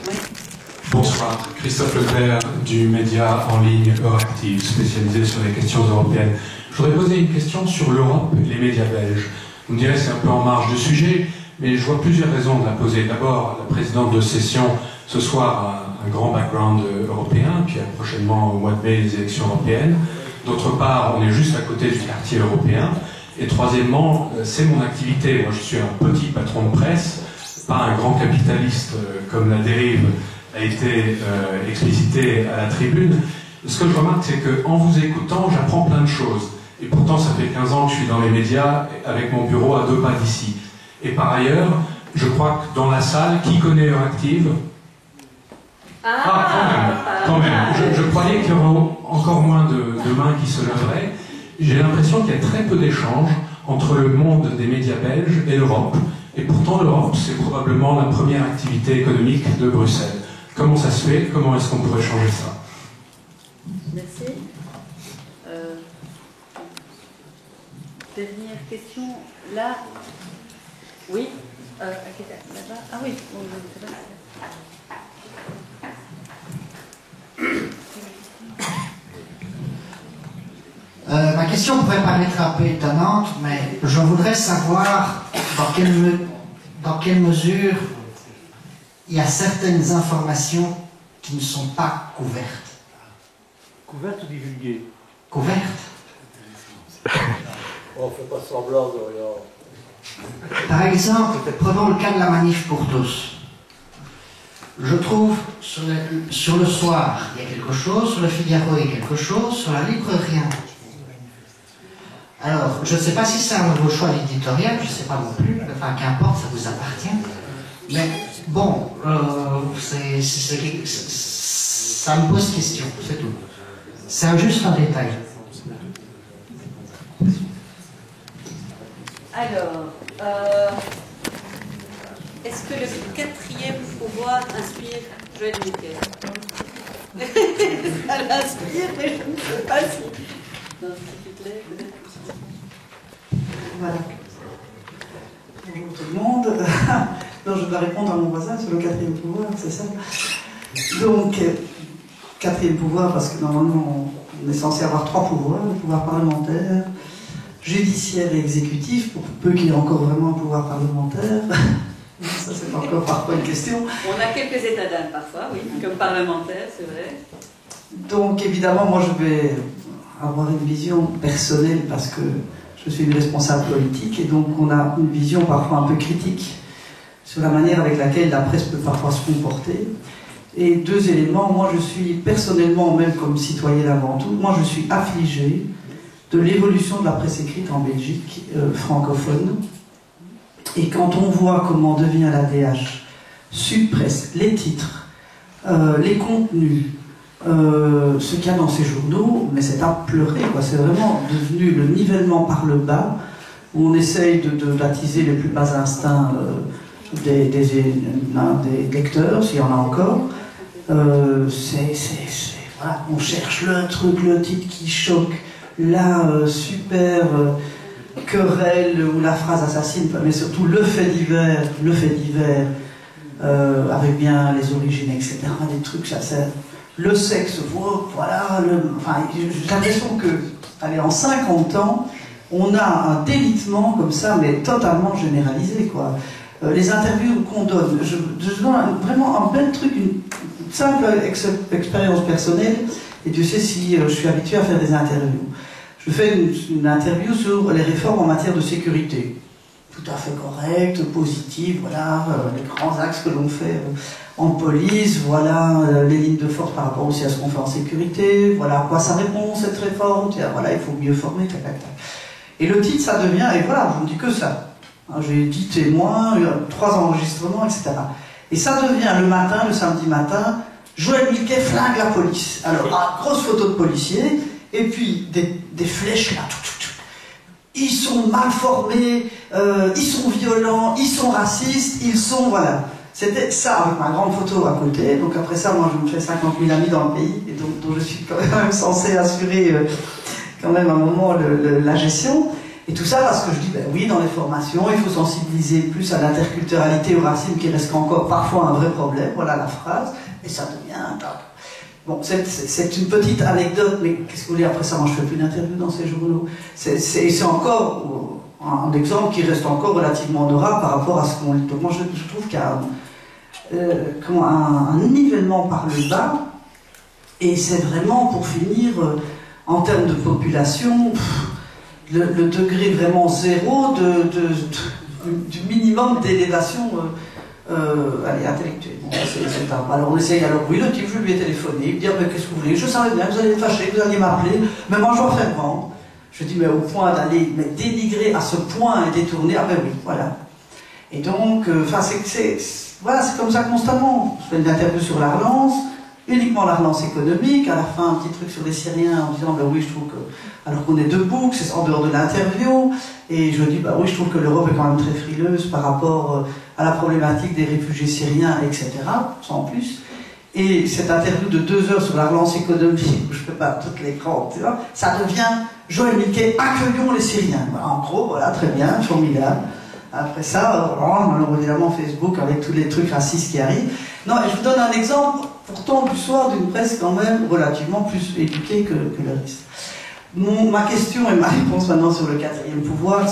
Oui. Bonsoir, Christophe Leclerc du média en ligne Euractiv, spécialisé sur les questions européennes. Je voudrais poser une question sur l'Europe et les médias belges. Vous me direz c'est un peu en marge du sujet, mais je vois plusieurs raisons de la poser. D'abord, la présidente de session ce soir a un grand background européen, puis prochainement au mois de mai les élections européennes. D'autre part, on est juste à côté du quartier européen. Et troisièmement, c'est mon activité. Moi, je suis un petit patron de presse, pas un grand capitaliste comme la dérive a été explicitée à la tribune. Ce que je remarque, c'est qu'en vous écoutant, j'apprends plein de choses. Et pourtant, ça fait 15 ans que je suis dans les médias, avec mon bureau à 2 pas d'ici. Et par ailleurs, je crois que dans la salle, qui connaît Euractiv? Quand même. Je croyais qu'il y aurait encore moins de mains qui se lèveraient. J'ai l'impression qu'il y a très peu d'échanges entre le monde des médias belges et l'Europe. Et pourtant, l'Europe, c'est probablement la première activité économique de Bruxelles. Comment ça se fait? Comment est-ce qu'on pourrait changer ça? Merci. Dernière question, là. Oui. Là-bas. Ah oui. Ma question pourrait paraître un peu étonnante, mais je voudrais savoir dans quelle mesure il y a certaines informations qui ne sont pas couvertes. Couvertes ou divulguées? Couvertes. On ne fait pas semblant de rien. Par exemple, prenons le cas de la manif pour tous. Je trouve sur le soir, il y a quelque chose, sur le Figaro, il y a quelque chose, sur la Libre, rien. Alors, je ne sais pas si c'est un nouveau choix éditorial, je ne sais pas non plus, enfin qu'importe, ça vous appartient. Mais bon, ça me pose question, c'est tout. C'est juste un détail. Alors, est-ce que le 4e pouvoir inspire Joël Miquel? Ça l'inspire, mais je ne sais pas si... Non, c'est clair, peut-être. Voilà. Bonjour tout le monde. Donc je dois répondre à mon voisin sur le 4e pouvoir, c'est ça? Donc, 4e pouvoir, parce que normalement on est censé avoir 3 pouvoirs, le pouvoir parlementaire, judiciaire et exécutif, pour peu qu'il y ait encore vraiment un pouvoir parlementaire. Ça c'est encore parfois une question. On a quelques états d'âme parfois, oui, comme parlementaire, c'est vrai. Donc évidemment, moi je vais avoir une vision personnelle parce que je suis une responsable politique et donc on a une vision parfois un peu critique sur la manière avec laquelle la presse peut parfois se comporter. Et 2 éléments, moi je suis personnellement, même comme citoyenne avant tout, moi je suis affligée de l'évolution de la presse écrite en Belgique francophone. Et quand on voit comment devient l'ADH, Sud-Presse, les titres, les contenus, ce qu'il y a dans ces journaux, mais c'est à pleurer, quoi. C'est vraiment devenu le nivellement par le bas, où on essaye d'attiser les plus bas instincts des lecteurs, s'il y en a encore. Voilà, on cherche le truc, le titre qui choque, la super querelle ou la phrase assassine, mais surtout le fait divers avec bien les origines, etc. Des trucs, ça, le sexe, voilà, enfin, j'ai l'impression que, allez, en 50 ans, on a un délitement comme ça, mais totalement généralisé, quoi. Les interviews qu'on donne, je donne vraiment un bel truc, une simple expérience personnelle, et Dieu sait si je suis habitué à faire des interviews. Je fais une interview sur les réformes en matière de sécurité. Tout à fait correcte, positive, voilà, les grands axes que l'on fait en police, voilà, les lignes de force par rapport aussi à ce qu'on fait en sécurité, voilà à quoi ça répond cette réforme, voilà, il faut mieux former, tac, tac, tac. Et le titre, ça devient, et voilà, je vous dis que ça. J'ai 10 témoins, 3 enregistrements, etc. Et ça devient le matin, le samedi matin, Joël Milquet flingue la police. Alors, grosse photo de policier, et puis des flèches là, ils sont mal formés, ils sont violents, ils sont racistes, ils sont, voilà. C'était ça avec ma grande photo à côté. Donc après ça, moi je me fais 50 000 amis dans le pays, et donc je suis quand même censé assurer quand même à un moment la gestion. Et tout ça parce que je dis, ben oui, dans les formations, il faut sensibiliser plus à l'interculturalité, au racisme, qui reste encore parfois un vrai problème, voilà la phrase, et ça devient un tas. Bon, c'est une petite anecdote, mais qu'est-ce que vous voulez, après ça, moi je fais plus d'interviews dans ces journaux. C'est encore un exemple qui reste encore relativement honorable par rapport à ce qu'on lit. Donc moi je trouve qu'il y a un nivellement par le bas, et c'est vraiment, pour finir, en termes de population, le degré vraiment zéro du minimum d'élévation intellectuelle. Bon, alors on essaye, alors oui, le type, je lui ai téléphoné, il me dit, mais qu'est-ce que vous voulez, je savais bien que vous alliez me fâcher, que vous alliez m'appeler, mais moi je dois faire vendre. Je dis, mais au point d'aller dénigrer à ce point et détourner, ah ben oui, voilà. Et donc, enfin, voilà, c'est comme ça constamment. Je fais une interview sur la relance, uniquement la relance économique, à la fin un petit truc sur les Syriens en disant, ben oui, je trouve que, alors qu'on est debout, que c'est en dehors de l'interview, et je dis, bah oui, je trouve que l'Europe est quand même très frileuse par rapport à la problématique des réfugiés syriens, etc., sans plus. Et cette interview de 2 heures sur la relance économique, où je ne fais pas toutes les grandes, tu vois, ça devient Joël Milquet, accueillons les Syriens. Voilà, en gros, voilà, très bien, formidable. Après ça, alors évidemment Facebook avec tous les trucs racistes qui arrivent. Non, et je vous donne un exemple, pourtant du soir d'une presse quand même relativement plus éduquée que le reste. Ma question et ma réponse maintenant sur le 4e pouvoir,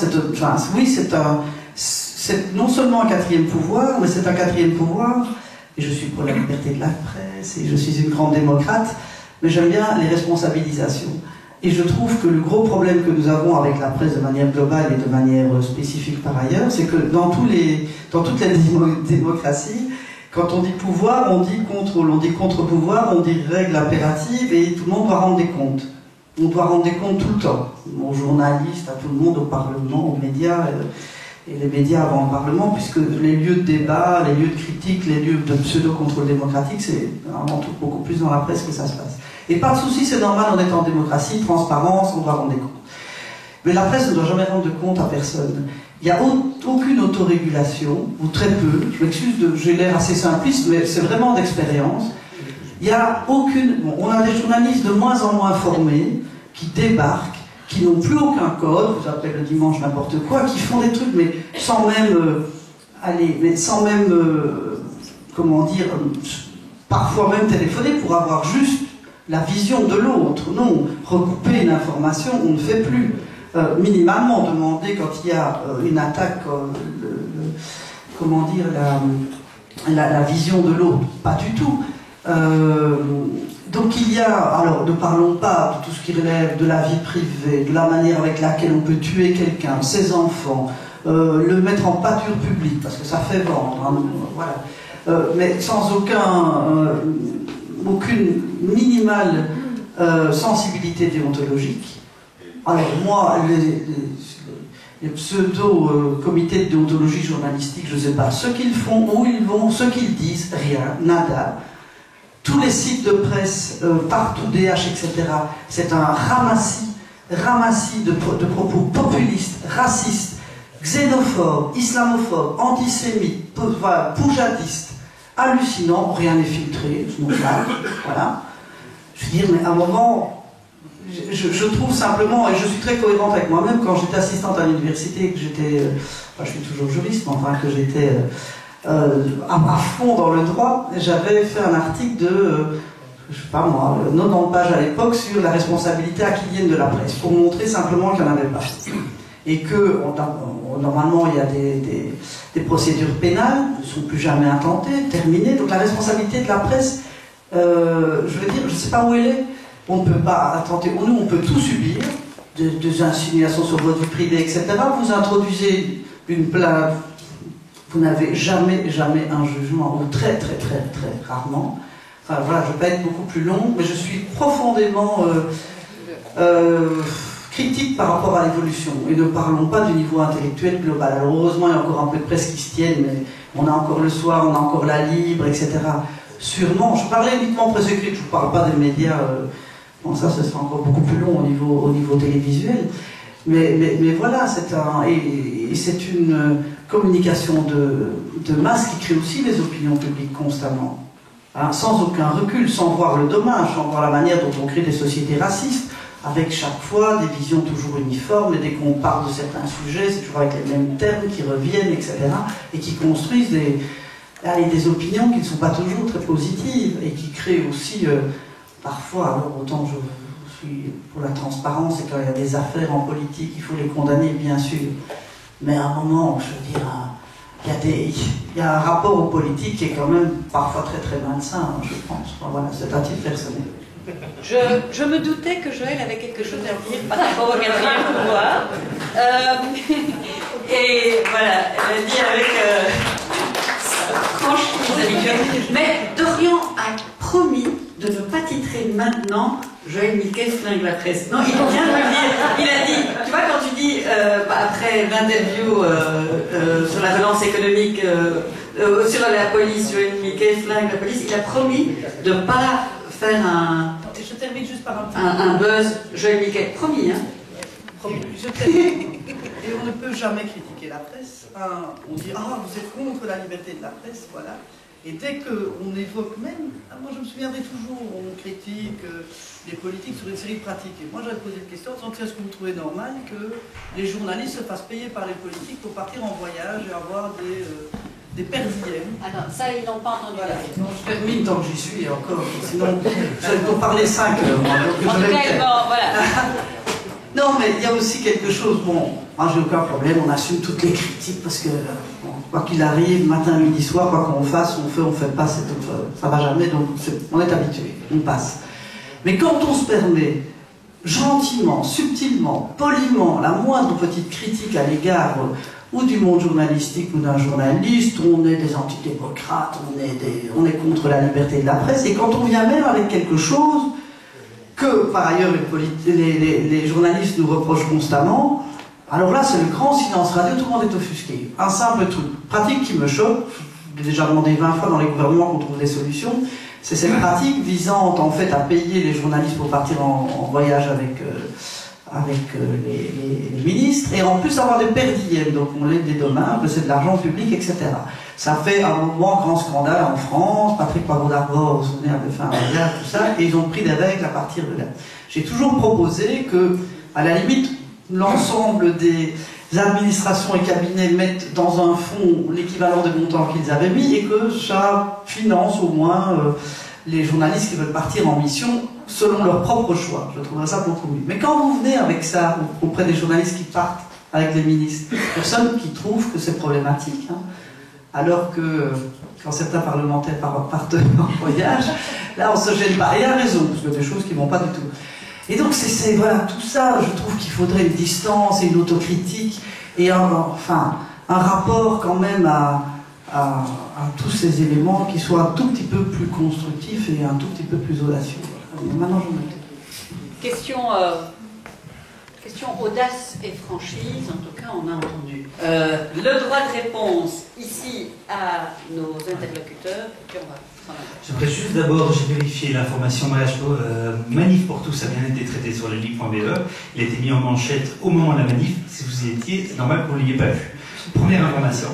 c'est non seulement un 4e pouvoir, mais c'est un 4e pouvoir, et je suis pour la liberté de la presse, et je suis une grande démocrate, mais j'aime bien les responsabilisations. Et je trouve que le gros problème que nous avons avec la presse de manière globale et de manière spécifique par ailleurs, c'est que dans toutes les démocraties, quand on dit pouvoir, on dit contrôle, on dit contre-pouvoir, on dit règle impérative, et tout le monde doit rendre des comptes. On doit rendre des comptes tout le temps, aux journalistes, à tout le monde, au Parlement, aux médias, et les médias avant le Parlement, puisque les lieux de débat, les lieux de critique, les lieux de pseudo-contrôle démocratique, c'est vraiment tout beaucoup plus dans la presse que ça se passe. Et pas de souci, c'est normal, on est en démocratie, transparence, on doit rendre des comptes. Mais la presse ne doit jamais rendre de compte à personne. Il n'y a aucune autorégulation, ou très peu, je m'excuse, j'ai l'air assez simpliste, mais c'est vraiment d'expérience. Il n'y a aucune... Bon, on a des journalistes de moins en moins formés, qui débarquent, qui n'ont plus aucun code, vous appelez le dimanche n'importe quoi, qui font des trucs, mais sans même... comment dire... parfois même téléphoner pour avoir juste la vision de l'autre. Non, recouper une information, on ne fait plus. Minimalement, demander quand il y a une attaque, comment dire, la vision de l'autre. Pas du tout. Donc il y a, alors ne parlons pas de tout ce qui relève de la vie privée, de la manière avec laquelle on peut tuer quelqu'un, ses enfants, le mettre en pâture publique, parce que ça fait vendre, hein, voilà. Mais sans aucune minimale sensibilité déontologique. Alors moi, les pseudo-comités de déontologie journalistique, je ne sais pas ce qu'ils font, où ils vont, ce qu'ils disent, rien, nada. Tous les sites de presse, partout, DH, etc., c'est un ramassis de propos populistes, racistes, xénophobes, islamophobes, antisémites, poujadistes, hallucinants, rien n'est filtré, voilà. Je veux dire, mais à un moment, je trouve simplement, et je suis très cohérente avec moi-même, quand j'étais assistante à l'université, que j'étais, je suis toujours juriste, mais enfin que j'étais à fond dans le droit. J'avais fait un article de, je sais pas moi, 90 pages à l'époque sur la responsabilité aquilienne de la presse, pour montrer simplement qu'il n'y en avait pas. Et que, normalement, il y a des procédures pénales, ne sont plus jamais intentées, terminées. Donc la responsabilité de la presse, je veux dire, je ne sais pas où elle est. On ne peut pas attenter. Nous, on peut tout subir, des insinuations sur votre vie privée, etc. Vous introduisez une plainte, vous n'avez jamais un jugement, ou très rarement. Enfin voilà, je ne vais pas être beaucoup plus long, mais je suis profondément critique par rapport à l'évolution. Et ne parlons pas du niveau intellectuel global. Alors heureusement, il y a encore un peu de presse qui se tienne, mais on a encore Le Soir, on a encore La Libre, etc. Sûrement, je parlais uniquement presse écrite, je ne vous parle pas des médias. Bon, ça, ce sera encore beaucoup plus long au niveau télévisuel. Mais voilà, c'est une communication de masse qui crée aussi les opinions publiques constamment. Hein, sans aucun recul, sans voir le dommage, sans voir la manière dont on crée des sociétés racistes, avec chaque fois des visions toujours uniformes, et dès qu'on parle de certains sujets, c'est toujours avec les mêmes termes qui reviennent, etc., et qui construisent des opinions qui ne sont pas toujours très positives, et qui créent aussi, parfois, alors autant je suis pour la transparence, et quand il y a des affaires en politique, il faut les condamner, bien sûr, mais à un moment, je veux dire, il y a un rapport aux politiques qui est quand même parfois très malsain, je pense. Enfin, voilà, c'est un titre personnel. Je me doutais que Joël avait quelque chose à dire par rapport au quatrième pouvoir. Et voilà, elle a dit avec franchise habituelle. Mais Dorian a promis de ne pas titrer maintenant Joël Milquet flingue la presse. Non, il vient de le dire. Il a dit, tu vois, quand tu dis, après l'interview sur la relance économique, sur la police, Joël Milquet flingue la police, il a promis de ne pas faire Je termine juste par un buzz. Joël Milquet, promis, hein. Promis. Je termine. Et on ne peut jamais critiquer la presse. On dit, ah, vous êtes contre la liberté de la presse, voilà. Et dès qu'on évoque même, moi je me souviendrai toujours, on critique les politiques sur une série de pratiques. Et moi j'avais posé une question, est-ce que vous trouvez normal que les journalistes se fassent payer par les politiques pour partir en voyage et avoir des per diem? Alors ça, ils n'ont pas entendu. Voilà. Non, je termine tant que j'y suis encore, sinon je vais pour parler 5 heures. Moi, donc en tout cas, voilà. Non, mais il y a aussi quelque chose, bon, moi j'ai aucun problème, on assume toutes les critiques parce que, bon, quoi qu'il arrive, matin, midi, soir, quoi qu'on fasse, on fait pas, ça va jamais, donc on est habitué, on passe. Mais quand on se permet, gentiment, subtilement, poliment, la moindre petite critique à l'égard ou du monde journalistique ou d'un journaliste, on est des antidémocrates, on est contre la liberté de la presse, et quand on vient même avec quelque chose que, par ailleurs, les journalistes nous reprochent constamment, alors là, c'est le grand silence radio, tout le monde est offusqué. Un simple truc, pratique qui me choque, j'ai déjà demandé 20 fois dans les gouvernements qu'on trouve des solutions, c'est cette pratique visant, en fait, à payer les journalistes pour partir en voyage avec les ministres, et en plus avoir des per diem, donc on les dédommage, c'est de l'argent public, etc. Ça fait un moment grand scandale en France, Patrick Poivre d'Arvor, vous vous souvenez, avait fait un voyage, tout ça, et ils ont pris des règles à partir de là. J'ai toujours proposé que, à la limite, l'ensemble des administrations et cabinets mettent dans un fonds l'équivalent des montants qu'ils avaient mis, et que ça finance au moins les journalistes qui veulent partir en mission selon leur propre choix. Je trouverais ça beaucoup mieux. Mais quand vous venez avec ça auprès des journalistes qui partent avec les ministres, personne qui trouve que c'est problématique, hein, alors que quand certains parlementaires partent en voyage, là on se gêne pas. Et il a raison, parce que des choses qui ne vont pas du tout. Et donc voilà, tout ça, je trouve qu'il faudrait une distance et une autocritique, et un rapport quand même à tous ces éléments qui soient un tout petit peu plus constructifs et un tout petit peu plus audacieux. Maintenant, je me tais. Question audace et franchise, en tout cas, on a entendu. Le droit de réponse, ici, à nos interlocuteurs, et puis on va s'en aller. J'aimerais juste d'abord, j'ai vérifié l'information Manif pour tous a bien été traité sur le livre.be. Il a été mis en manchette au moment de la manif. Si vous y étiez, c'est normal que vous ne l'ayez pas vu. Première information.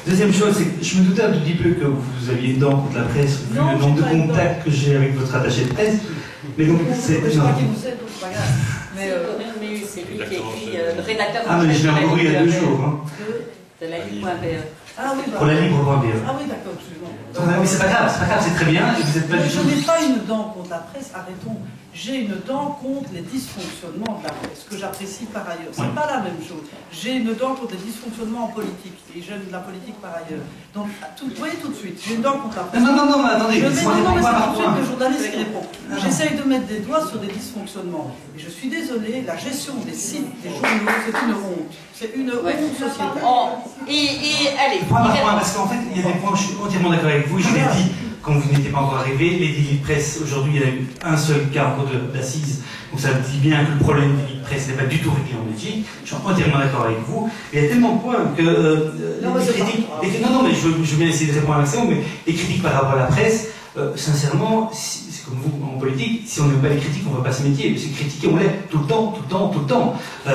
Deuxième chose, c'est que je me doutais un tout petit peu que vous aviez une dent contre la presse, vu le nombre de contacts que j'ai avec votre attaché de presse. Mais donc, c'est. Je crois qu'il vous aide, donc c'est pas grave. Mais c'est lui qui a écrit le rédacteur. Ah, mais je l'ai envoyé il y a 2 jours. Hein. De la Ligue.be. Ah oui, pour la libre.be. Ah oui, d'accord, absolument. Mais c'est pas grave, c'est très bien. Et vous êtes pas du tout... Je n'ai pas une dent contre la presse, arrêtons. J'ai une dent contre les dysfonctionnements de la presse, que j'apprécie par ailleurs. C'est pas la même chose. J'ai une dent contre les dysfonctionnements en politique, et j'aime la politique par ailleurs. Donc, vous voyez tout de suite, j'ai une dent contre la presse. Non, mais attendez, mais c'est tout de suite le le journaliste qui répond. J'essaye de mettre des doigts sur des dysfonctionnements. Et je suis désolée, la gestion des sites, des journaux, c'est une honte. C'est une honte sociétale. Et allez. Point par point, parce qu'en fait, il y a des points où je suis entièrement d'accord avec vous. Je l'ai dit quand vous n'étiez pas encore arrivé. Les délits de presse, aujourd'hui, il y a eu un seul cas en cours d'assises. Donc ça dit bien que le problème des délits de presse n'est pas du tout réglé en Belgique. Je suis entièrement d'accord avec vous. Il y a tellement de points que les critiques. Non, mais je veux bien essayer de répondre à Maxime, mais les critiques par rapport à la presse, sincèrement, c'est comme vous en politique, si on n'aime pas les critiques, on ne va pas se métier. Parce que critiquer, on l'est tout le temps. Je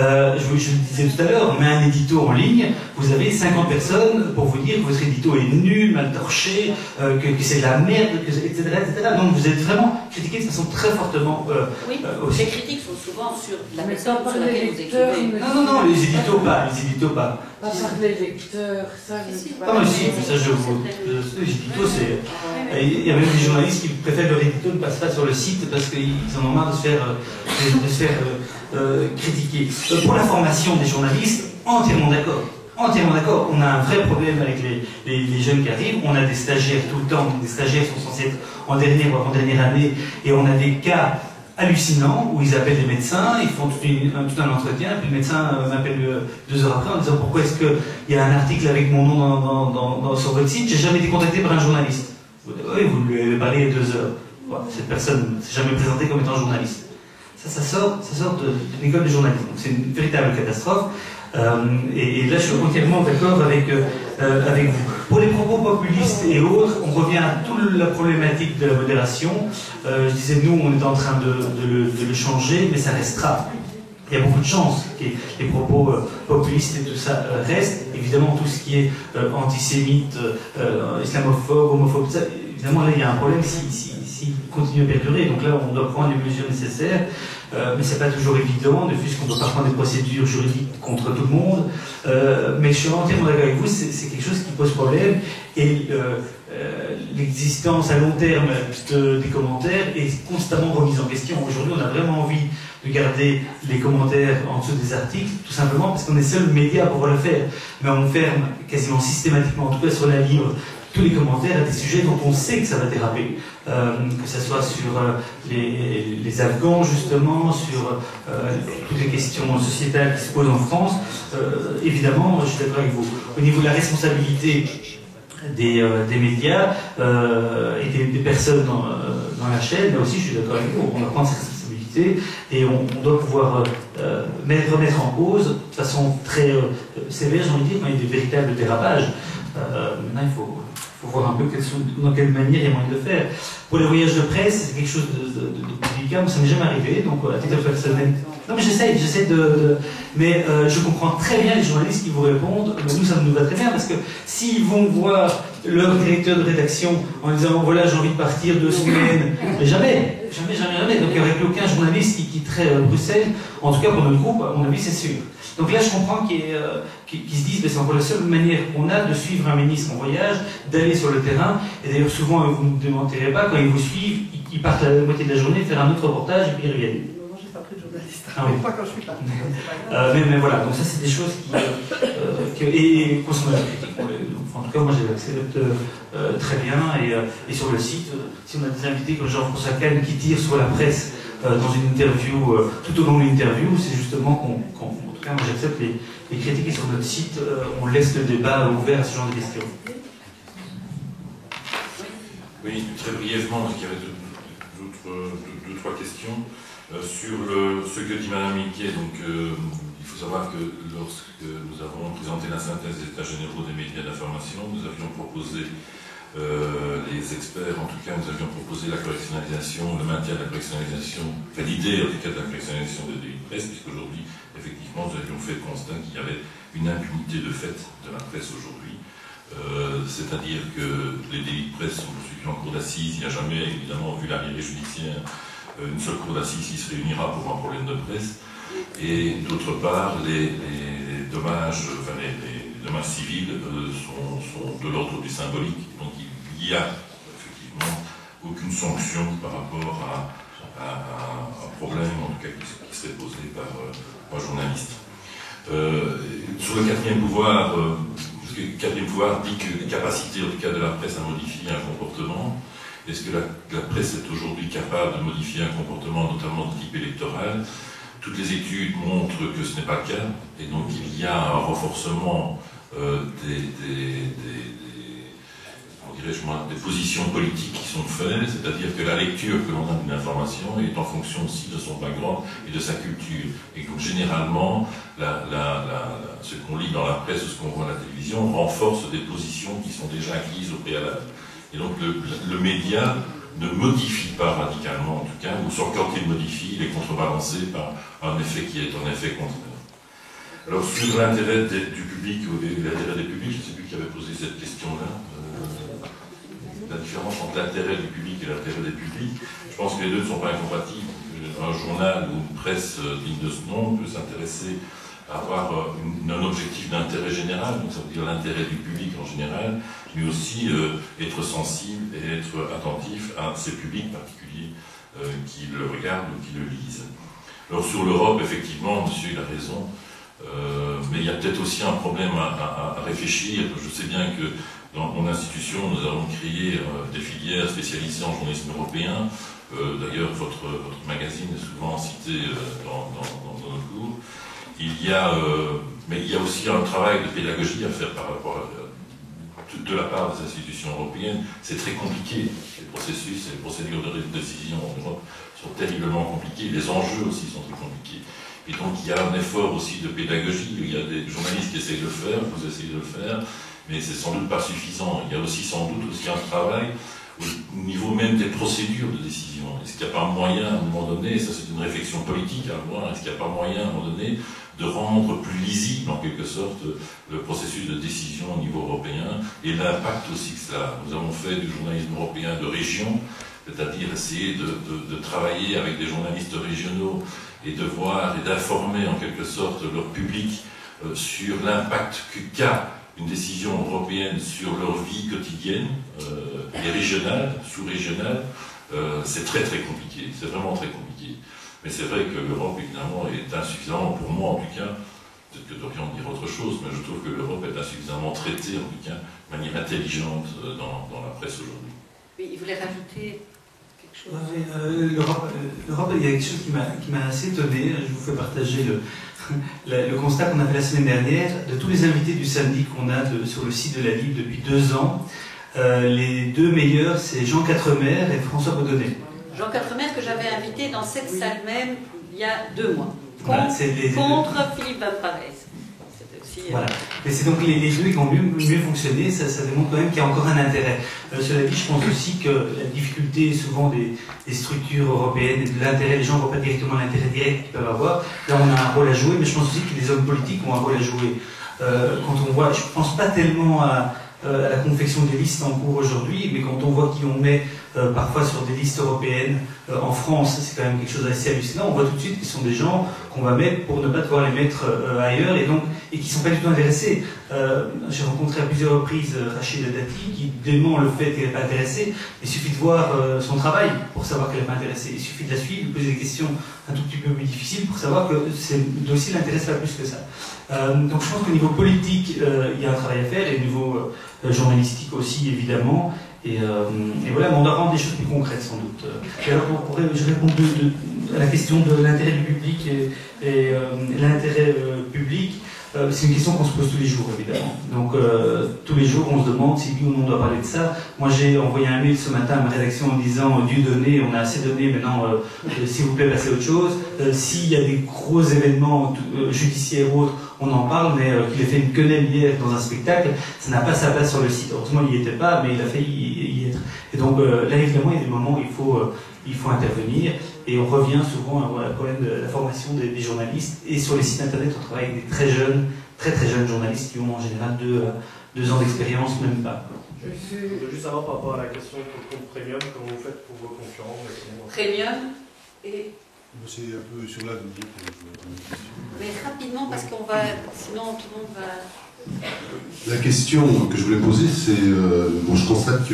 le disais tout à l'heure, on met un édito en ligne, vous avez 50 personnes pour vous dire que votre édito est nul, mal torché, que c'est de la merde, etc., etc. Donc vous êtes vraiment critiqué de façon très fortement. Oui, les critiques sont souvent sur la méthode sur laquelle vous écrivez. Non, les éditos pas. Pas par les lecteurs, ça je ne sais pas. Non, mais si, ça je vous. Les éditos, c'est. Il y a même des journalistes qui préfèrent leur édito ne passe pas sur le site parce qu'ils en ont marre de se faire, critiquer. Pour la formation des journalistes, entièrement d'accord. On a un vrai problème avec les jeunes qui arrivent. On a des stagiaires tout le temps. Des stagiaires sont censés être en dernière ou avant-dernière année. Et on a des cas hallucinants où ils appellent des médecins, ils font tout un entretien, puis le médecin m'appelle 2 heures après en disant pourquoi est-ce qu'il y a un article avec mon nom sur votre site. J'ai jamais été contacté par un journaliste. Oui, vous lui avez parlé il y a 2 heures. Voilà, cette personne ne s'est jamais présentée comme étant journaliste. Ça sort d'une école de journalisme. Donc c'est une véritable catastrophe. Et là, je suis entièrement d'accord avec vous. Pour les propos populistes et autres, on revient à toute la problématique de la modération. Je disais, nous, on est en train de le changer, mais ça restera. Il y a beaucoup de chances que les propos populistes et tout ça restent. Évidemment, tout ce qui est antisémite, islamophobe, homophobe, tout ça, évidemment, là, il y a un problème s'il continue à perdurer. Donc là, on doit prendre les mesures nécessaires. Mais c'est pas toujours évident, de plus qu'on ne doit pas prendre des procédures juridiques contre tout le monde. Mais je suis entièrement d'accord avec vous, c'est quelque chose qui pose problème. Et l'existence à long terme des commentaires est constamment remise en question. Aujourd'hui, on a vraiment envie de garder les commentaires en dessous des articles, tout simplement parce qu'on est seul média pour pouvoir le faire. Mais on ferme quasiment systématiquement, en tout cas sur la Libre, tous les commentaires à des sujets dont on sait que ça va déraper. Que ce soit sur les Afghans, justement, sur toutes les questions sociétales qui se posent en France. Évidemment, je suis d'accord avec vous. Au niveau de la responsabilité des médias et des personnes dans la chaîne, là aussi, je suis d'accord avec vous. On doit prendre ses responsabilités et on doit pouvoir remettre en cause, de façon très sévère, j'ai envie de dire, quand il y a des véritables dérapages. Maintenant, il faut voir un peu dans quelle manière il y a moyen de le faire. Pour les voyages de presse, c'est quelque chose de délicat, ça m'est jamais arrivé, donc à titre personnel. Non, mais j'essaie de. Mais je comprends très bien les journalistes qui vous répondent. Nous, ça nous va très bien, parce que s'ils vont voir leur directeur de rédaction en disant voilà, j'ai envie de partir 2 semaines, mais jamais. Donc il n'y aurait plus aucun journaliste qui quitterait Bruxelles, en tout cas pour notre groupe, à mon avis, c'est sûr. Donc là, je comprends qu'ils se disent, c'est encore la seule manière qu'on a de suivre un ministre en voyage, d'aller sur le terrain. Et d'ailleurs, souvent, vous ne me démentirez pas, quand ils vous suivent, ils partent la moitié de la journée faire un autre reportage et puis ils reviennent. Moi, j'ai pas pris de journaliste. Ah oui. Pas quand je suis parti. Mais voilà, donc ça, c'est des choses et concernant la critique, en tout cas, moi, je l'accepte très bien. Et sur le site, si on a des invités comme Jean-François Kahn qui tirent sur la presse dans une interview, tout au long de l'interview, c'est justement en tout cas, moi j'accepte les critiques et sur notre site, on laisse le débat ouvert à ce genre de questions. Oui, très brièvement, parce qu'il y avait 2-3 questions. Sur ce que dit Mme Miquet, donc il faut savoir que lorsque nous avons présenté la synthèse des états généraux des médias d'information, nous avions proposé les experts, en tout cas, nous avions proposé la correctionnalisation, le maintien de la correctionnalisation, enfin l'idée en tout cas de la correctionnalisation des délits de presse, puisqu'aujourd'hui, effectivement, nous avions fait le constat qu'il y avait une impunité de fait de la presse aujourd'hui. C'est-à-dire que les délits de presse sont poursuivis en cour d'assises, il n'y a jamais, évidemment, vu l'arrivée judiciaire, une seule cour d'assises qui se réunira pour un problème de presse. Et d'autre part, les dommages, enfin, les dommages civils sont de l'ordre du symbolique. Donc il y a effectivement aucune sanction par rapport à un problème, en tout cas, qui serait posé par un journaliste. Sur le quatrième pouvoir, le quatrième pouvoir dit que les capacités, en tout cas de la presse, à modifier un comportement. Est-ce que la presse est aujourd'hui capable de modifier un comportement, notamment de type électoral? Toutes les études montrent que ce n'est pas le cas, et donc il y a un renforcement des positions politiques qui sont faites, c'est-à-dire que la lecture que l'on a d'une information est en fonction aussi de son background et de sa culture. Et donc généralement, ce qu'on lit dans la presse ou ce qu'on voit à la télévision renforce des positions qui sont déjà acquises au préalable. Et donc le média ne modifie pas radicalement, en tout cas, ou quand il modifie, il est contrebalancé par un effet qui est en effet contraire. Alors sur l'intérêt du public ou l'intérêt des publics, je ne sais plus qui avait posé cette question-là. La différence entre l'intérêt du public et l'intérêt des publics, je pense que les deux ne sont pas incompatibles. Un journal ou une presse digne de ce nom peut s'intéresser à avoir un objectif d'intérêt général, donc ça veut dire l'intérêt du public en général, mais aussi être sensible et être attentif à ces publics particuliers qui le regardent ou qui le lisent. Alors sur l'Europe, effectivement, monsieur il a raison, mais il y a peut-être aussi un problème à réfléchir. Je sais bien que dans mon institution, nous avons créé des filières spécialisées en journalisme européen. D'ailleurs, votre magazine est souvent cité dans nos cours. Mais il y a aussi un travail de pédagogie à faire par rapport de la part des institutions européennes. C'est très compliqué. Les processus et les procédures de décision en Europe sont terriblement compliqués. Les enjeux aussi sont très compliqués. Et donc il y a un effort aussi de pédagogie. Il y a des journalistes qui essayent de le faire, vous essayez de le faire, mais c'est sans doute pas suffisant. Il y a aussi sans doute aussi un travail au niveau même des procédures de décision. Est-ce qu'il n'y a pas moyen à un moment donné, et ça c'est une réflexion politique à avoir, est-ce qu'il n'y a pas moyen à un moment donné de rendre plus lisible en quelque sorte le processus de décision au niveau européen et l'impact aussi que cela. Nous avons fait du journalisme européen de région, c'est-à-dire essayer de travailler avec des journalistes régionaux et de voir et d'informer en quelque sorte leur public sur l'impact qu'a une décision européenne sur leur vie quotidienne, et régionale, sous-régionale. C'est très très compliqué, c'est vraiment très compliqué. Mais c'est vrai que l'Europe, évidemment, est insuffisante, pour moi en tout cas, peut-être que Dorian dire autre chose, mais je trouve que l'Europe est insuffisamment traitée, en tout cas, de manière intelligente dans la presse aujourd'hui. Oui, il voulait rajouter quelque chose. L'Europe, il y a quelque chose qui m'a assez étonné. Je vous fais partager le constat qu'on a fait la semaine dernière. De tous les invités du samedi qu'on a sur le site de la Libre depuis 2 ans, les 2 meilleurs, c'est Jean Quatremer et François Baudonnet. Jean Quatremer que j'avais invité dans cette salle même il y a 2 mois. Contre Philippe Van Parijs. Voilà. Mais c'est donc les deux qui ont mieux fonctionné, ça démontre quand même qu'il y a encore un intérêt. Cela dit, je pense aussi que la difficulté souvent des structures européennes et de l'intérêt, les gens ne voient pas directement l'intérêt direct qu'ils peuvent avoir. Là, on a un rôle à jouer, mais je pense aussi que les hommes politiques ont un rôle à jouer. Quand on voit, je ne pense pas tellement à la confection des listes en cours aujourd'hui, mais quand on voit qui on met parfois sur des listes européennes en France, c'est quand même quelque chose d'assez hallucinant. On voit tout de suite qu'ils sont des gens qu'on va mettre pour ne pas devoir les mettre ailleurs et qui ne sont pas du tout intéressés. J'ai rencontré à plusieurs reprises Rachida Dati qui dément le fait qu'elle n'est pas intéressée. Il suffit de voir son travail pour savoir qu'elle n'est pas intéressée. Il suffit de la suivre, de poser des questions un tout petit peu plus difficiles pour savoir que le dossier ne l'intéresse pas plus que ça. Donc je pense qu'au niveau politique, il y a un travail à faire, et au niveau journalistique aussi, évidemment. Et voilà, mais on doit rendre des choses plus concrètes, sans doute. Et alors, je réponds à la question de l'intérêt du public et l'intérêt public. C'est une question qu'on se pose tous les jours, évidemment. Donc, tous les jours, on se demande si oui ou non on doit parler de ça. Moi, j'ai envoyé un mail ce matin à ma rédaction en disant Dieu donné, on a assez donné, maintenant, s'il vous plaît, passez à autre chose. S'il y a des gros événements judiciaires ou autres, on en parle, mais qu'il ait fait une quenelle hier dans un spectacle, ça n'a pas sa place sur le site. Heureusement, il n'y était pas, mais il a failli y être. Et donc, là, évidemment, il y a des moments où il faut intervenir. Et on revient souvent au problème de la formation des journalistes. Et sur les sites internet, on travaille avec des très très jeunes journalistes qui ont en général 2 ans d'expérience, même pas. Je voudrais juste savoir par rapport à la question de compte premium, comment vous faites pour vos concurrents. Premium et C'est un peu sur la ligne. Mais rapidement, parce qu'on va... Sinon, tout le monde va... La question que je voulais poser, c'est... bon, je constate que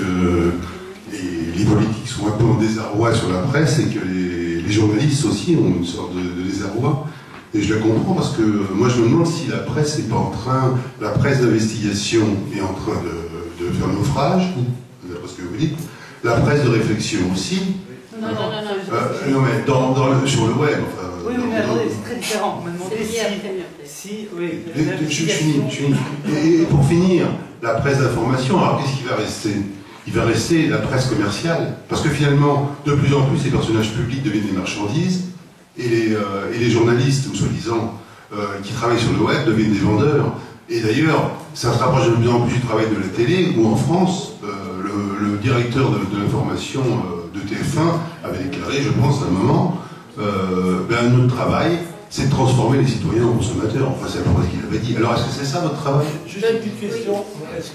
les politiques sont un peu en désarroi sur la presse et que les journalistes aussi ont une sorte de désarroi. Et je la comprends parce que moi, je me demande si la presse n'est pas en train... La presse d'investigation est en train de faire naufrage, d'après ce que vous dites. La presse de réflexion aussi. Non, non, mais sur le web. Enfin, oui, mais attendez, c'est très différent. On m'a demandé si, oui. Je finis. Et pour finir, la presse d'information, alors qu'est-ce qui va rester? Il va rester la presse commerciale. Parce que finalement, de plus en plus, les personnages publics deviennent des marchandises et les journalistes, ou soi-disant, qui travaillent sur le web deviennent des vendeurs. Et d'ailleurs, ça se rapproche de plus en plus du travail de la télé, où en France, le directeur de l'information de TF1 avait déclaré, je pense, à un moment, notre travail, c'est de transformer les citoyens en consommateurs. Enfin, c'est à peu près ce qu'il avait dit. Alors, est-ce que c'est ça votre travail? Juste une petite question. Est-ce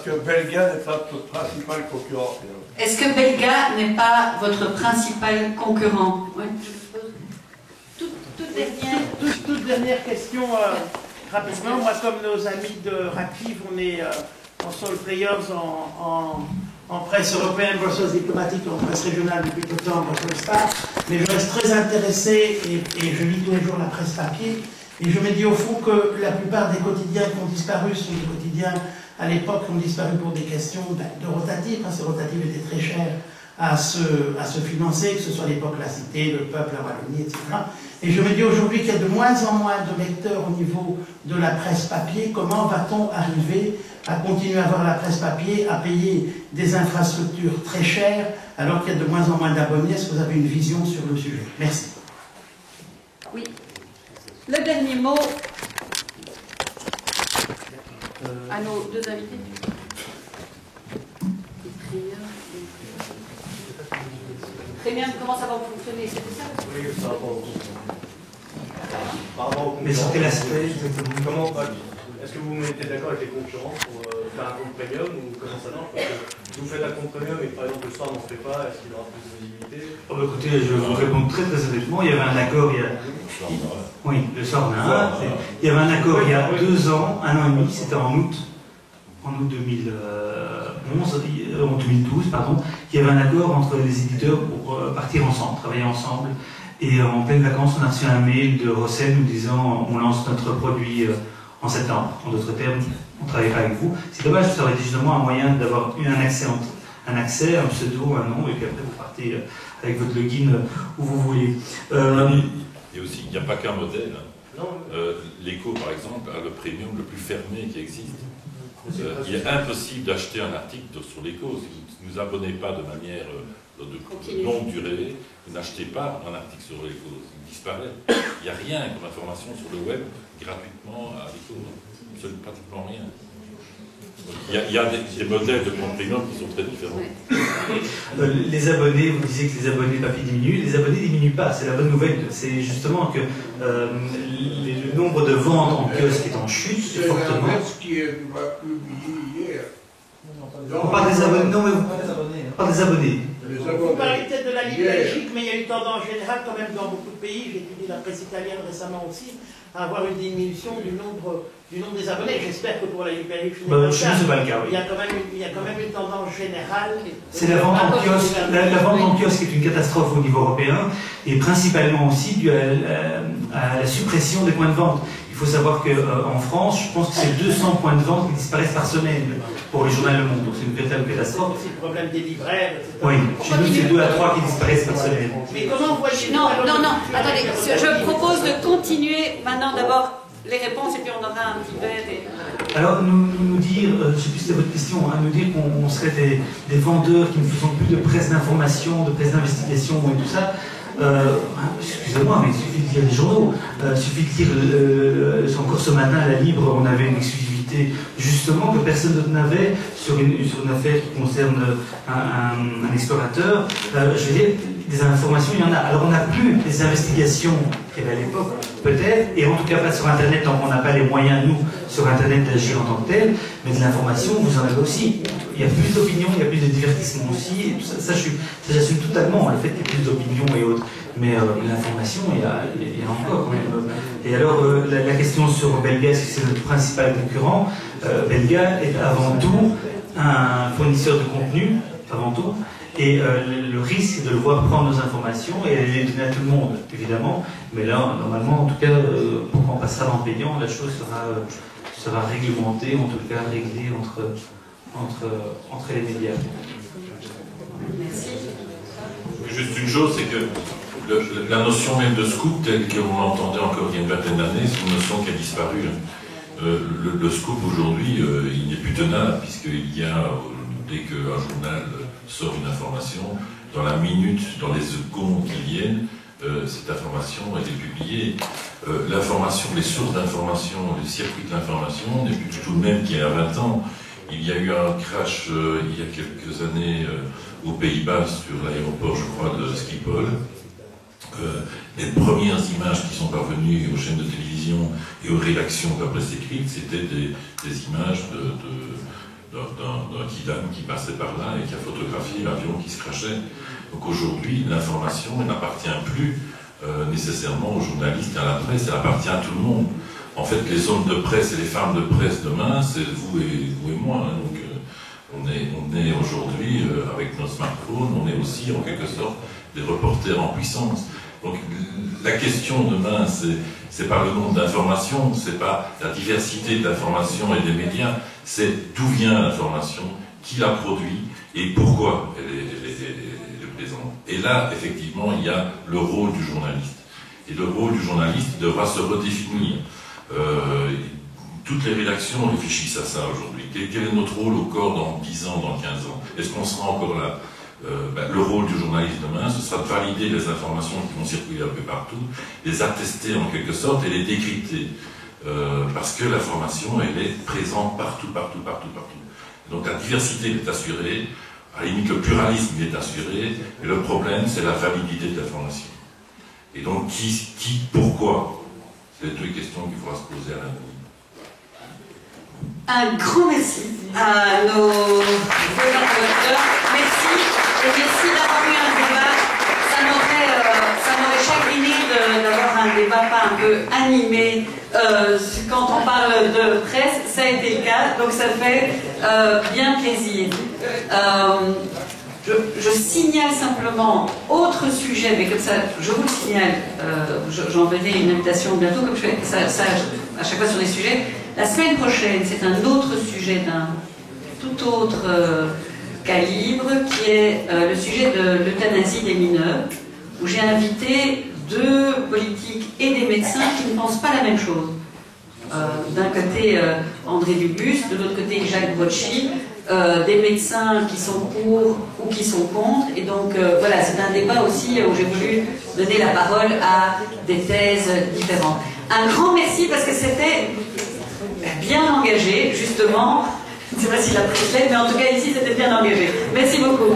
que Belga n'est pas votre principal concurrent? Est-ce que Belga n'est pas votre principal concurrent? Oui. Toute dernière question, rapidement. Moi, comme nos amis de Rakiv, on est en sole players en presse européenne, Brussels diplomatique, en presse régionale depuis tout le temps, Brussels Star. Mais je reste très intéressé et je lis tous les jours la presse papier. Et je me dis au fond que la plupart des quotidiens qui ont disparu sont des quotidiens à l'époque qui ont disparu pour des questions de rotative. Ces rotatives étaient très chères à se financer, que ce soit à l'époque La Cité, Le Peuple, La Wallonie, etc. Et je me dis aujourd'hui qu'il y a de moins en moins de lecteurs au niveau de la presse papier. Comment va-t-on arriver à continuer à avoir la presse papier, à payer des infrastructures très chères, alors qu'il y a de moins en moins d'abonnés? Est-ce que vous avez une vision sur le sujet? Merci. Oui. Le dernier mot à nos deux invités. Très bien, comment ça va fonctionner? C'est ça? Oui, ça va pas. Mais c'était l'aspect. Comment est-ce que vous vous mettez d'accord avec les concurrents pour faire un compte premium ou comment ça marche? Parce que si vous faites un compte premium et que par exemple le soir n'en fait pas, est-ce qu'il aura plus de visibilité? Oh, bah, écoutez, je vais vous répondre très honnêtement. Il y avait un accord oui, le soir d'un. Il y avait un accord il y a 2 ans, 1 an et demi, c'était en août 2012, pardon. Il y avait un accord entre les éditeurs pour partir ensemble, travailler ensemble. Et en pleine vacances, on a reçu un mail de Rossel nous disant on lance notre produit en septembre. En d'autres termes, on ne travaille pas avec vous. C'est dommage, ça aurait été justement un moyen d'avoir un accès, un pseudo, un nom, et puis après vous partez avec votre login où vous voulez. Et aussi, il n'y a pas qu'un modèle. L'Echo, par exemple, a le premium le plus fermé qui existe. Il est impossible d'acheter un article sur l'Echo. Si vous ne vous abonnez pas de manière de longue durée, vous n'achetez pas un article sur l'Echo. Il disparaît. Il n'y a rien comme information sur le web gratuitement à l'Echo. Pratiquement rien. Il y a des modèles de compte premium qui sont très différents. Les abonnés, vous disiez que les abonnés papier diminuent. Les abonnés ne diminuent pas. C'est la bonne nouvelle. C'est justement que le nombre de ventes en kiosque est en chute fortement. On parle des abonnés. Non, mais on parle des abonnés. Vous parlez peut-être de la Ligue Belgique, mais il y a une tendance générale quand même dans beaucoup de pays. J'ai étudié la presse italienne récemment aussi, à avoir une diminution du nombre des abonnés. J'espère que pour la Ligue Belgique, ce n'est pas le cas. Il y a quand même une tendance générale. C'est la vente en kiosque. La vente en kiosque est une catastrophe au niveau européen et principalement aussi due à la suppression des points de vente. Il faut savoir qu'en France, je pense que c'est 200 points de vente qui disparaissent par semaine pour le journal Le Monde. Donc c'est une véritable catastrophe. C'est le problème des libraires, etc. Oui, chez nous c'est 2 à 3 qui disparaissent par semaine. Mais comment voyez-vous? Non, attendez, je propose de continuer maintenant d'abord les réponses et puis on aura un petit verre. Alors nous dire, je ne sais plus si c'est votre question, nous dire qu'on serait des vendeurs qui ne faisons plus de presse d'information, de presse d'investigation et tout ça. Excusez-moi, mais il suffit de lire les journaux. Il suffit de lire, encore ce matin à la Libre, on avait une exclusivité justement que personne d'autre n'avait sur une affaire qui concerne un explorateur. Je veux dire, des informations, il y en a. Alors on n'a plus les investigations qu'il y avait à l'époque, peut-être, et en tout cas pas sur Internet, tant qu'on n'a pas les moyens, nous, sur Internet, d'agir en tant que tel, mais de l'information, vous en avez aussi. Il y a plus d'opinion, il y a plus de divertissement aussi, et tout ça, j'assume totalement, le fait qu'il y ait plus d'opinion et autres. Mais l'information, il y a encore quand même. Et alors, la question sur Belga, est-ce que c'est notre principal concurrent? Belga est avant tout un fournisseur de contenu, avant tout, et le risque de le voir prendre nos informations et les donner à tout le monde, évidemment. Mais là, normalement, en tout cas, quand on passera dans le payant, la chose sera réglementée, en tout cas réglée entre les médias. Merci. Juste une chose, c'est que la notion même de scoop, telle qu'on l'entendait encore il y a une vingtaine d'années, c'est une notion qui a disparu. Le scoop aujourd'hui, il n'est plus tenable, puisqu'il y a, dès qu'un journal sort une information, dans la minute, dans les secondes qui viennent, cette information a été publiée. L'information, les sources d'information, les circuits de l'information n'est plus du tout le même qu'il y a 20 ans. Il y a eu un crash il y a quelques années aux Pays-Bas sur l'aéroport, je crois, de Schiphol. Les premières images qui sont parvenues aux chaînes de télévision et aux rédactions de la presse écrite, c'était des images d'un kidam qui passait par là et qui a photographié l'avion qui se crachait. Donc aujourd'hui, l'information n'appartient plus nécessairement aux journalistes et à la presse, elle appartient à tout le monde. En fait, les hommes de presse et les femmes de presse demain, c'est vous et moi. Hein. Donc on est aujourd'hui, avec nos smartphones, on est aussi en quelque sorte des reporters en puissance. Donc la question demain, c'est pas le nombre d'informations, c'est pas la diversité de l'information et des médias, c'est d'où vient l'information, qui la produit et pourquoi elle est présente. Et là, effectivement, il y a le rôle du journaliste. Et le rôle du journaliste devra se redéfinir. Toutes les rédactions réfléchissent à ça aujourd'hui. Quel est notre rôle au corps dans 10 ans, dans 15 ans? Est-ce qu'on sera encore là? Le rôle du journaliste demain, ce sera de valider les informations qui vont circuler un peu partout, les attester en quelque sorte et les décrypter. Parce que l'information, elle est présente partout. Donc la diversité est assurée, à la limite le pluralisme est assuré, mais le problème c'est la validité de l'information. Et donc pourquoi? C'est les deux questions qu'il faudra se poser à l'avenir. Un grand merci à nos collaborateurs. Merci. Et merci d'avoir eu un débat. Ça m'aurait chagriné d'avoir un débat pas un peu animé. Quand on parle de presse, ça a été le cas. Donc ça fait bien plaisir. Je signale simplement autre sujet, mais comme ça, je vous le signale, j'enverrai une invitation bientôt, comme je fais ça à chaque fois sur les sujets. La semaine prochaine, c'est un autre sujet d'un tout autre calibre, qui est le sujet de l'euthanasie des mineurs, où j'ai invité 2 politiques et des médecins qui ne pensent pas la même chose. D'un côté, André Dubus, de l'autre côté, Jacques Brocchi, des médecins qui sont pour ou qui sont contre. Et donc, voilà, c'est un débat aussi où j'ai voulu donner la parole à des thèses différentes. Un grand merci parce que c'était bien engagé, justement. Je ne sais pas si la presse l'est, mais en tout cas ici, c'était bien engagé. Merci beaucoup.